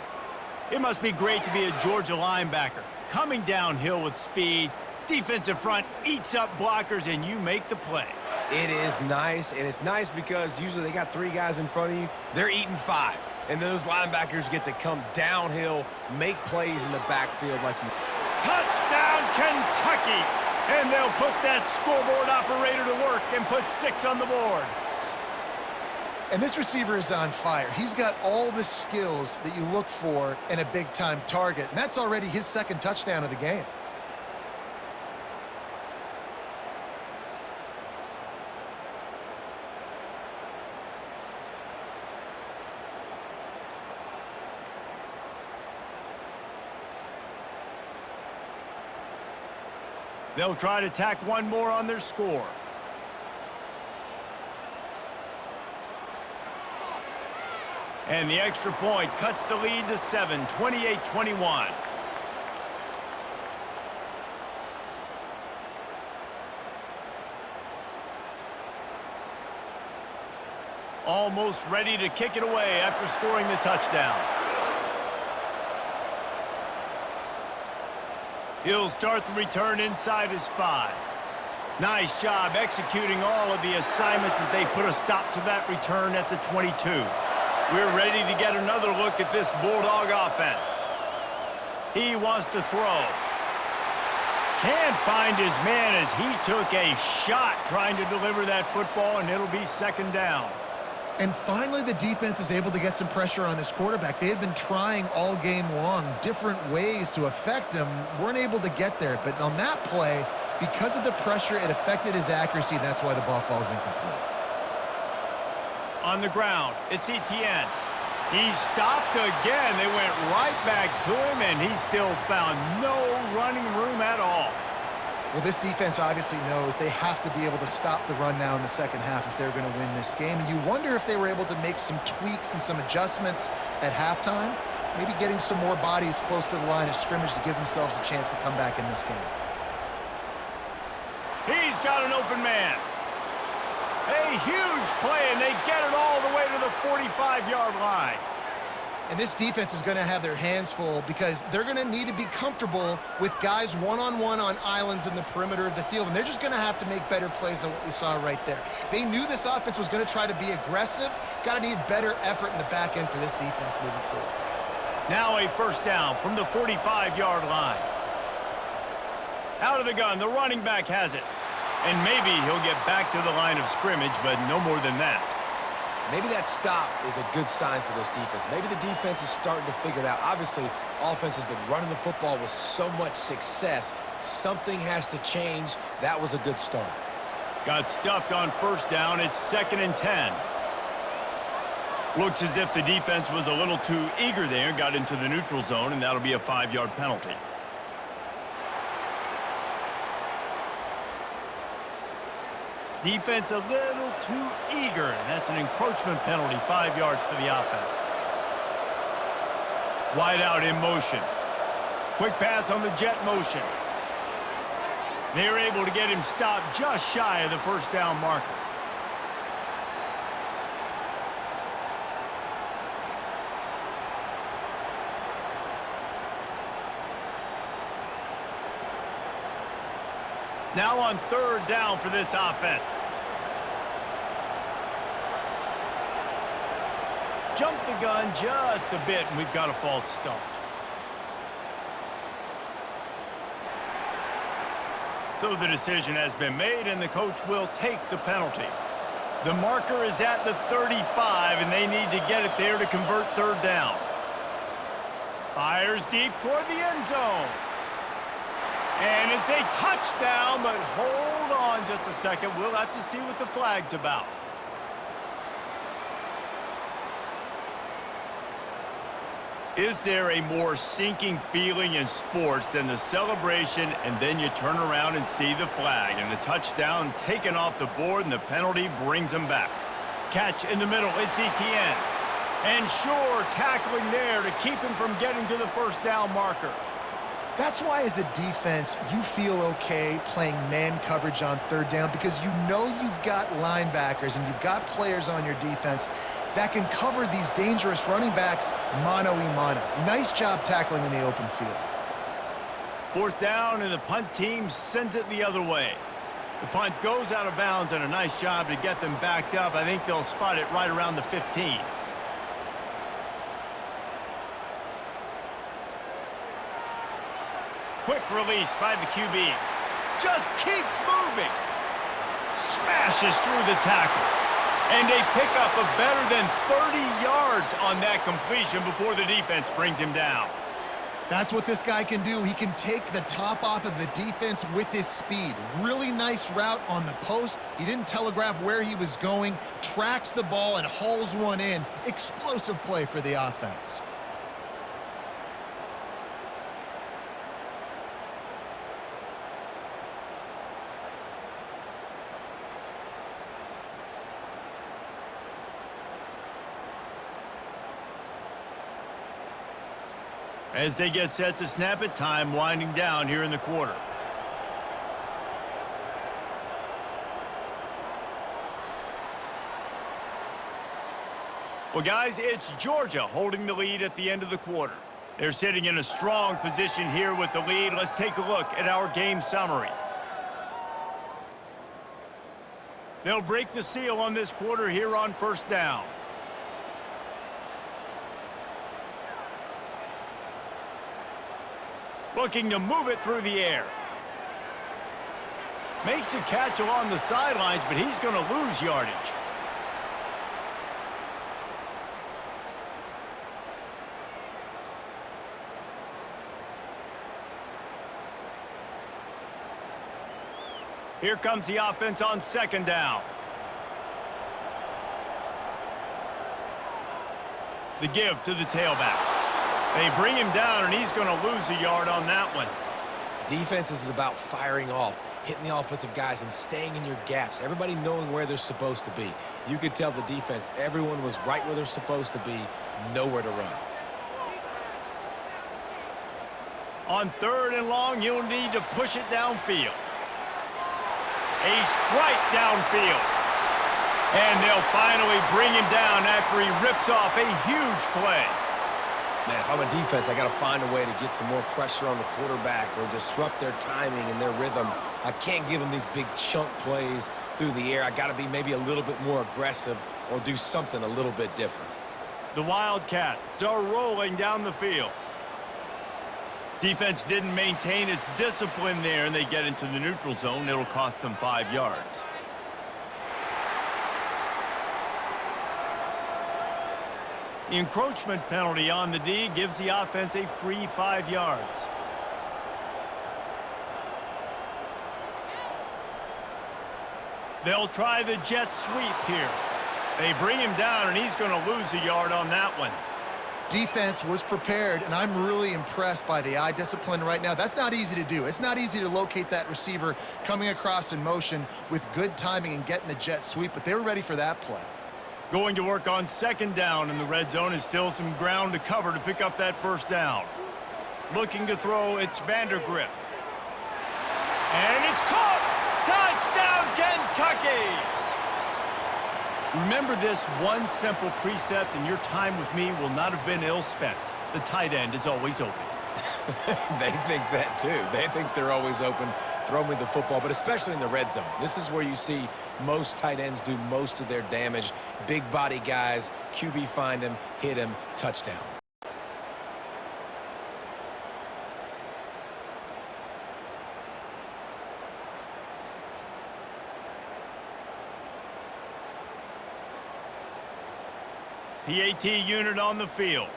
It must be great to be a Georgia linebacker. Coming downhill with speed, defensive front eats up blockers, and you make the play. It is nice, and it's nice because usually they got 3 guys in front of you. They're eating 5. And those linebackers get to come downhill, make plays in the backfield like you. Touchdown, Kentucky! And they'll put that scoreboard operator to work and put 6 on the board. And this receiver is on fire. He's got all the skills that you look for in a big-time target, and that's already his 2nd touchdown of the game. They'll try to tack one more on their score. And the extra point cuts the lead to 7, 28-21. Almost ready to kick it away after scoring the touchdown. He'll start the return inside his 5. Nice job executing all of the assignments as they put a stop to that return at the 22. We're ready to get another look at this Bulldog offense. He wants to throw. Can't find his man as he took a shot trying to deliver that football, and it'll be 2nd down. And finally, the defense is able to get some pressure on this quarterback. They had been trying all game long different ways to affect him, weren't able to get there. But on that play, because of the pressure, it affected his accuracy, and that's why the ball falls incomplete. On the ground, it's Etienne. He stopped again. They went right back to him, and he still found no running room at all. Well, this defense obviously knows they have to be able to stop the run now in the 2nd half if they're going to win this game. And you wonder if they were able to make some tweaks and some adjustments at halftime, maybe getting some more bodies close to the line of scrimmage to give themselves a chance to come back in this game. He's got an open man. A huge play, and they get it all the way to the 45-yard line. And this defense is going to have their hands full because they're going to need to be comfortable with guys one-on-one on islands in the perimeter of the field, and they're just going to have to make better plays than what we saw right there. They knew this offense was going to try to be aggressive. Got to need better effort in the back end for this defense moving forward. Now a 1st down from the 45-yard line. Out of the gun, the running back has it. And maybe he'll get back to the line of scrimmage, but no more than that. Maybe that stop is a good sign for this defense. Maybe the defense is starting to figure it out. Obviously, offense has been running the football with so much success. Something has to change. That was a good start. Got stuffed on 1st down. It's 2nd and 10. Looks as if the defense was a little too eager there, got into the neutral zone, and that'll be a 5-yard penalty. Defense a little too eager, and that's an encroachment penalty, 5 yards for the offense. Wide out in motion. Quick pass on the jet motion. They're able to get him stopped just shy of the 1st down marker. Now on 3rd down for this offense. Jump the gun just a bit, and we've got a false start. So the decision has been made, and the coach will take the penalty. The marker is at the 35, and they need to get it there to convert 3rd down. Fires deep toward the end zone. And it's a touchdown, but hold on just a second. We'll have to see what the flag's about. Is there a more sinking feeling in sports than the celebration and then you turn around and see the flag and the touchdown taken off the board and the penalty brings them back? Catch in the middle, it's Etienne. And sure, tackling there to keep him from getting to the 1st down marker. That's why as a defense, you feel okay playing man coverage on 3rd down because you know you've got linebackers and you've got players on your defense that can cover these dangerous running backs mano-a-mano. Nice job tackling in the open field. 4th down, and the punt team sends it the other way. The punt goes out of bounds, and a nice job to get them backed up. I think they'll spot it right around the 15. Quick release by the QB. Just keeps moving. Smashes through the tackle. And a pickup of better than 30 yards on that completion before the defense brings him down. That's what this guy can do. He can take the top off of the defense with his speed. Really nice route on the post. He didn't telegraph where he was going, tracks the ball, and hauls one in. Explosive play for the offense. As they get set to snap it, time winding down here in the quarter. Well, guys, it's Georgia holding the lead at the end of the quarter. They're sitting in a strong position here with the lead. Let's take a look at our game summary. They'll break the seal on this quarter here on 1st down. Looking to move it through the air. Makes a catch along the sidelines, but he's going to lose yardage. Here comes the offense on 2nd down. The give to the tailback. They bring him down, and he's going to lose a yard on that one. Defense is about firing off, hitting the offensive guys, and staying in your gaps. Everybody knowing where they're supposed to be. You could tell the defense, everyone was right where they're supposed to be, nowhere to run. On 3rd and long, you'll need to push it downfield. A strike downfield. And they'll finally bring him down after he rips off a huge play. Man, if I'm a defense, I got to find a way to get some more pressure on the quarterback or disrupt their timing and their rhythm. I can't give them these big chunk plays through the air. I got to be maybe a little bit more aggressive or do something a little bit different. The Wildcats are rolling down the field. Defense didn't maintain its discipline there, and they get into the neutral zone. It'll cost them 5 yards. The encroachment penalty on the D gives the offense a free 5 yards. They'll try the jet sweep here. They bring him down, and he's going to lose a yard on that one. Defense was prepared, and I'm really impressed by the eye discipline right now. That's not easy to do. It's not easy to locate that receiver coming across in motion with good timing and getting the jet sweep, but they were ready for that play. Going to work on 2nd down in the red zone, is still some ground to cover to pick up that 1st down. Looking to throw, it's Vandergriff. And it's caught! Touchdown, Kentucky! Remember this one simple precept, and your time with me will not have been ill spent. The tight end is always open. They think that too. They think they're always open. Throw me the football, but especially in the red zone. This is where you see most tight ends do most of their damage. Big body guys, QB find him, hit him, touchdown. PAT unit on the field.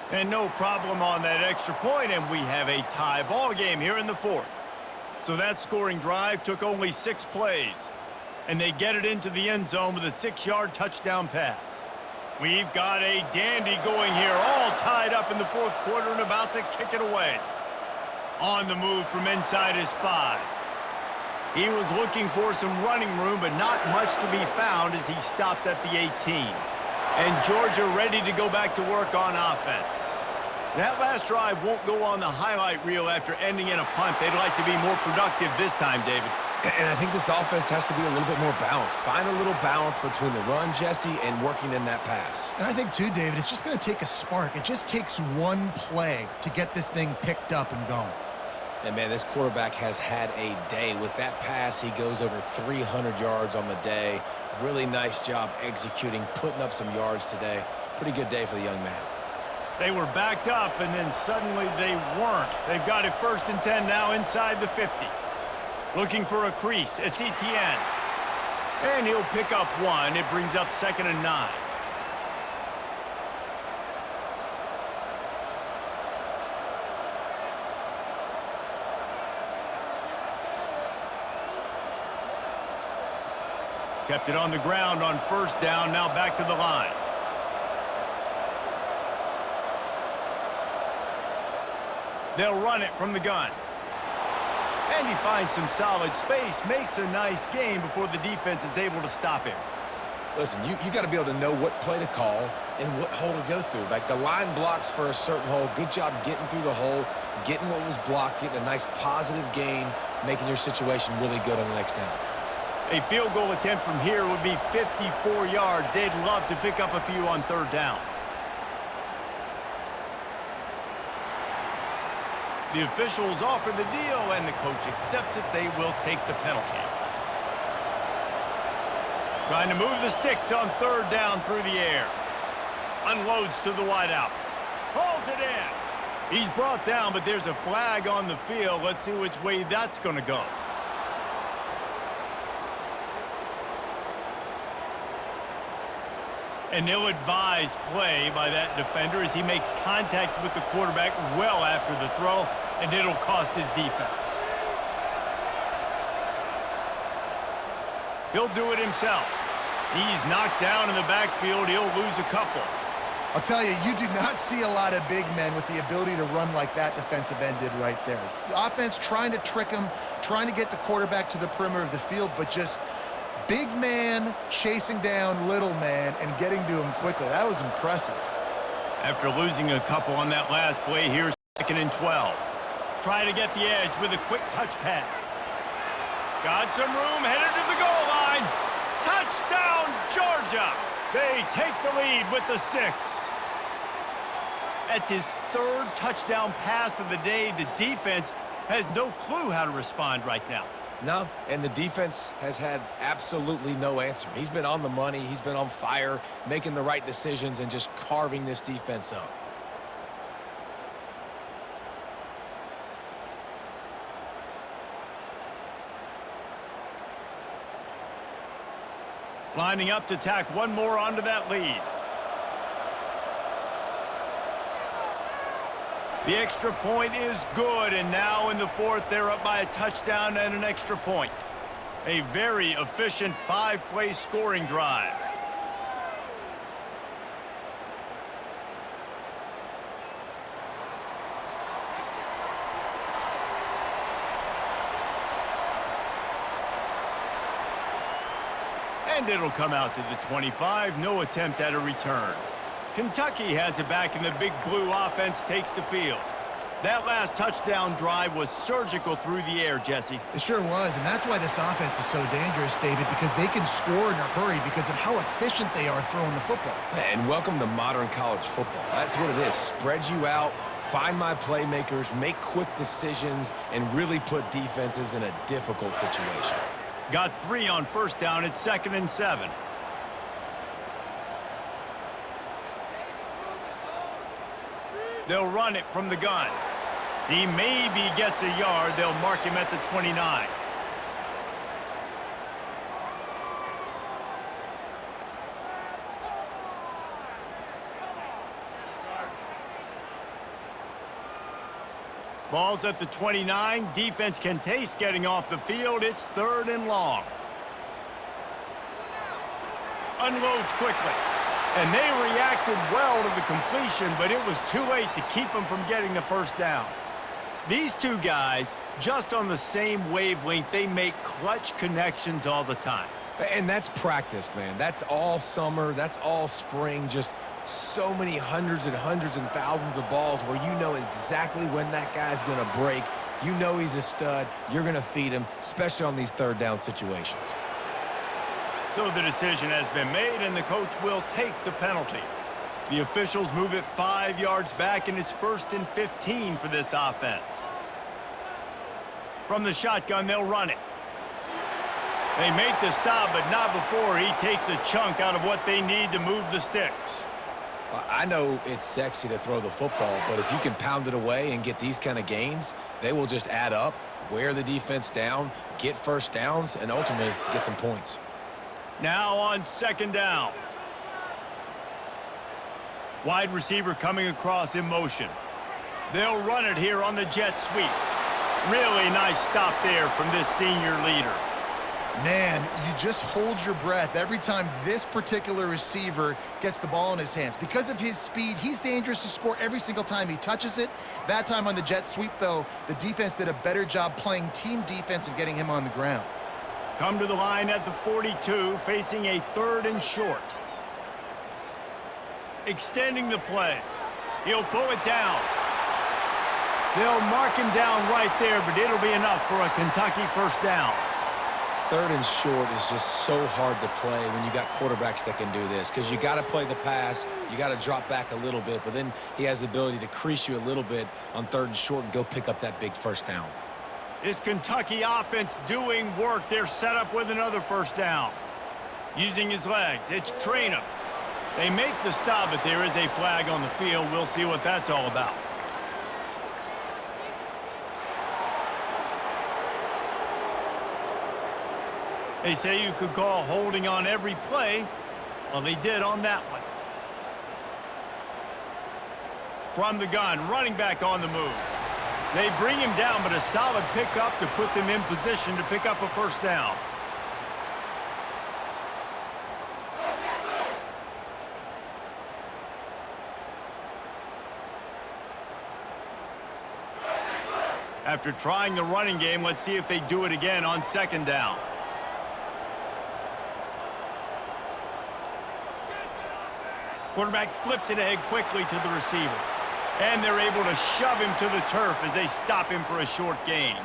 And no problem on that extra point, and we have a tie ball game here in the 4th. So that scoring drive took only 6 plays, and they get it into the end zone with a 6-yard touchdown pass. We've got a dandy going here, all tied up in the 4th quarter and about to kick it away. On the move from inside his 5. He was looking for some running room, but not much to be found as he stopped at the 18. And Georgia ready to go back to work on offense. That last drive won't go on the highlight reel after ending in a punt. They'd like to be more productive this time, David. And I think this offense has to be a little bit more balanced. Find a little balance between the run, Jesse, and working in that pass. And I think, too, David, it's just going to take a spark. It just takes one play to get this thing picked up and going. And, man, this quarterback has had a day. With that pass, he goes over 300 yards on the day. Really nice job executing, putting up some yards today. Pretty good day for the young man. They were backed up, and then suddenly they weren't. They've got it 1st and 10 now inside the 50. Looking for a crease. It's Etienne. And he'll pick up one. It brings up 2nd and 9. Kept it on the ground on 1st down. Now back to the line. They'll run it from the gun. And he finds some solid space, makes a nice gain before the defense is able to stop him. Listen, you got to be able to know what play to call and what hole to go through. Like the line blocks for a certain hole. Good job getting through the hole, getting what was blocked, getting a nice positive gain, making your situation really good on the next down. A field goal attempt from here would be 54 yards. They'd love to pick up a few on 3rd down. The officials offer the deal, and the coach accepts it. They will take the penalty. Trying to move the sticks on 3rd down through the air. Unloads to the wideout. Hauls it in. He's brought down, but there's a flag on the field. Let's see which way that's going to go. An ill-advised play by that defender as he makes contact with the quarterback well after the throw, and it'll cost his defense. He'll do it himself. He's knocked down in the backfield. He'll lose a couple. I'll tell you, you do not see a lot of big men with the ability to run like that defensive end did right there. The offense trying to trick him, trying to get the quarterback to the perimeter of the field, but just big man chasing down little man and getting to him quickly. That was impressive. After losing a couple on that last play, here's 2nd and 12. Try to get the edge with a quick touch pass. Got some room, headed to the goal line. Touchdown, Georgia! They take the lead with the 6. That's his 3rd touchdown pass of the day. The defense has no clue how to respond right now. No, and the defense has had absolutely no answer. He's been on the money. He's been on fire, making the right decisions and just carving this defense up. Lining up to tack one more onto that lead. The extra point is good, and now in the 4th, they're up by a touchdown and an extra point. A very efficient 5-play scoring drive. And it'll come out to the 25. No attempt at a return. Kentucky has it back, and the Big Blue offense takes the field. That last touchdown drive was surgical through the air, Jesse. It sure was, and that's why this offense is so dangerous, David, because they can score in a hurry because of how efficient they are throwing the football. And welcome to modern college football. That's what it is. Spread you out, find my playmakers, make quick decisions, and really put defenses in a difficult situation. Got 3 on 1st down. It's 2nd and 7. They'll run it from the gun. He maybe gets a yard. They'll mark him at the 29. Ball's at the 29. Defense can taste getting off the field. It's 3rd and long. Unloads quickly. And they reacted well to the completion, but it was too late to keep them from getting the 1st down. These two guys, just on the same wavelength, they make clutch connections all the time. And that's practice, man. That's all summer. That's all spring. Just so many hundreds and thousands of balls where you know exactly when that guy's going to break You know he's a stud. You're going to feed him, especially on these third down situations. So the decision has been made, and the coach will take the penalty. The officials move it 5 yards back, and it's 1st and 15 for this offense. From the shotgun, they'll run it. They make the stop, but not before he takes a chunk out of what they need to move the sticks. I know it's sexy to throw the football, but if you can pound it away and get these kind of gains, they will just add up, wear the defense down, get first downs, and ultimately get some points. Now on 2nd down. Wide receiver coming across in motion. They'll run it here on the jet sweep. Really nice stop there from this senior leader. Man, you just hold your breath every time this particular receiver gets the ball in his hands. Because of his speed, he's dangerous to score every single time he touches it. That time on the jet sweep, though, the defense did a better job playing team defense and getting him on the ground. Come to the line at the 42, facing a 3rd and short. Extending the play. He'll pull it down. They'll mark him down right there, but it'll be enough for a Kentucky first down. 3rd and short is just so hard to play when you got quarterbacks that can do this, because you got to play the pass, you got to drop back a little bit, but then he has the ability to crease you a little bit on 3rd and short and go pick up that big first down. This Kentucky offense doing work. They're set up with another first down. Using his legs, it's Traynham. They make the stop, but there is a flag on the field. We'll see what that's all about. They say you could call holding on every play. Well, they did on that one. From the gun, running back on the move. They bring him down, but a solid pickup to put them in position to pick up a first down. After trying the running game, let's see if they do it again on 2nd down. Quarterback flips it ahead quickly to the receiver. And they're able to shove him to the turf as they stop him for a short gain.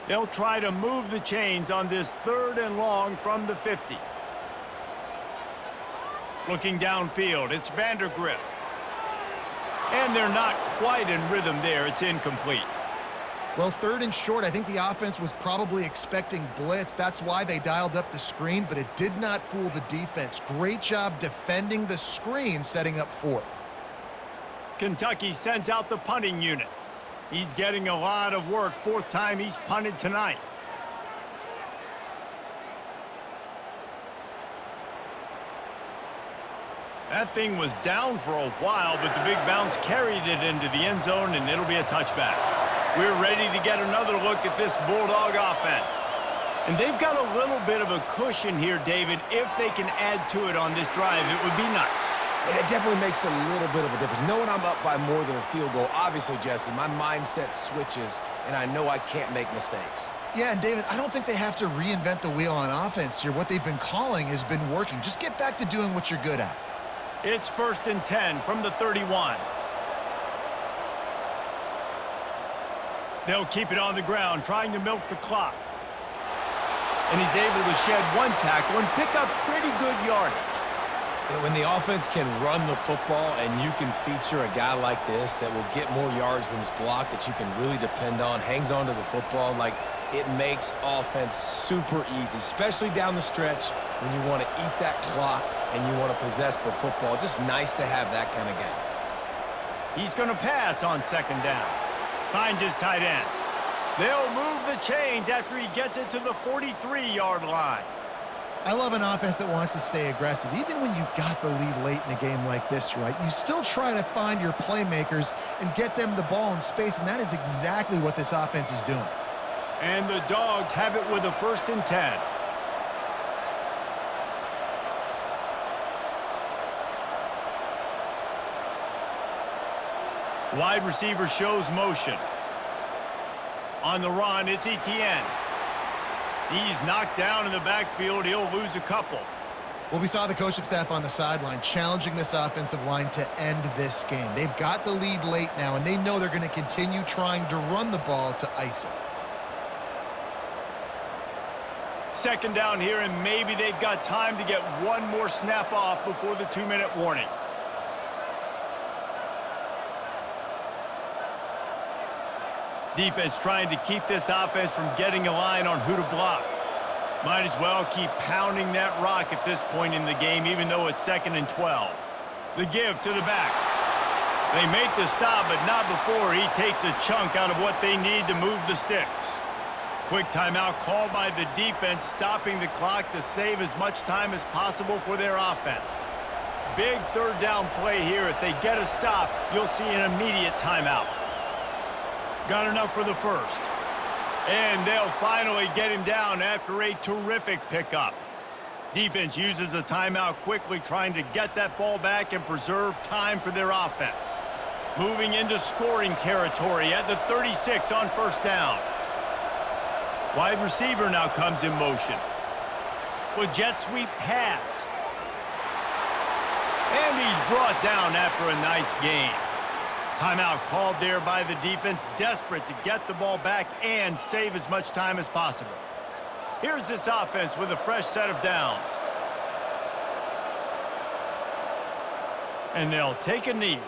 They'll try to move the chains on this 3rd and long from the 50. Looking downfield, it's Vandergriff. And they're not quite in rhythm there. It's incomplete. Well, 3rd and short, I think the offense was probably expecting blitz. That's why they dialed up the screen, but it did not fool the defense. Great job defending the screen, setting up 4th. Kentucky sends out the punting unit. He's getting a lot of work. 4th time he's punted tonight. That thing was down for a while, but the big bounce carried it into the end zone, and it'll be a touchback. We're ready to get another look at this Bulldog offense. And they've got a little bit of a cushion here, David. If they can add to it on this drive, it would be nice. It definitely makes a little bit of a difference. Knowing I'm up by more than a field goal, obviously, Jesse, my mindset switches, and I know I can't make mistakes. Yeah, and David, I don't think they have to reinvent the wheel on offense here. What they've been calling has been working. Just get back to doing what you're good at. It's 1st and 10 from the 31. They'll keep it on the ground, trying to milk the clock. And he's able to shed one tackle and pick up pretty good yardage. When the offense can run the football and you can feature a guy like this that will get more yards than his block, that you can really depend on, hangs on to the football, like, it makes offense super easy, especially down the stretch when you want to eat that clock and you want to possess the football. Just nice to have that kind of guy. He's going to pass on 2nd down. Finds his tight end. They'll move the chains after he gets it to the 43-yard line. I love an offense that wants to stay aggressive. Even when you've got the lead late in a game like this, right, you still try to find your playmakers and get them the ball in space, and that is exactly what this offense is doing. And the Dogs have it with a 1st and 10. Wide receiver shows motion. On the run, it's Etienne. He's knocked down in the backfield. He'll lose a couple. Well, we saw the coaching staff on the sideline challenging this offensive line to end this game. They've got the lead late now, and they know they're going to continue trying to run the ball to ice it. Second down here, and maybe they've got time to get one more snap off before the 2-minute warning. Defense trying to keep this offense from getting a line on who to block. Might as well keep pounding that rock at this point in the game, even though it's 2nd and 12. The give to the back. They make the stop, but not before he takes a chunk out of what they need to move the sticks. Quick timeout called by the defense, stopping the clock to save as much time as possible for their offense. Big third down play here. If they get a stop, you'll see an immediate timeout. Got enough for the first. And they'll finally get him down after a terrific pickup. Defense uses a timeout quickly, trying to get that ball back and preserve time for their offense. Moving into scoring territory at the 36 on first down. Wide receiver now comes in motion. With jet sweep pass. And he's brought down after a nice gain. Timeout called there by the defense, desperate to get the ball back and save as much time as possible. Here's this offense with a fresh set of downs. And they'll take a knee.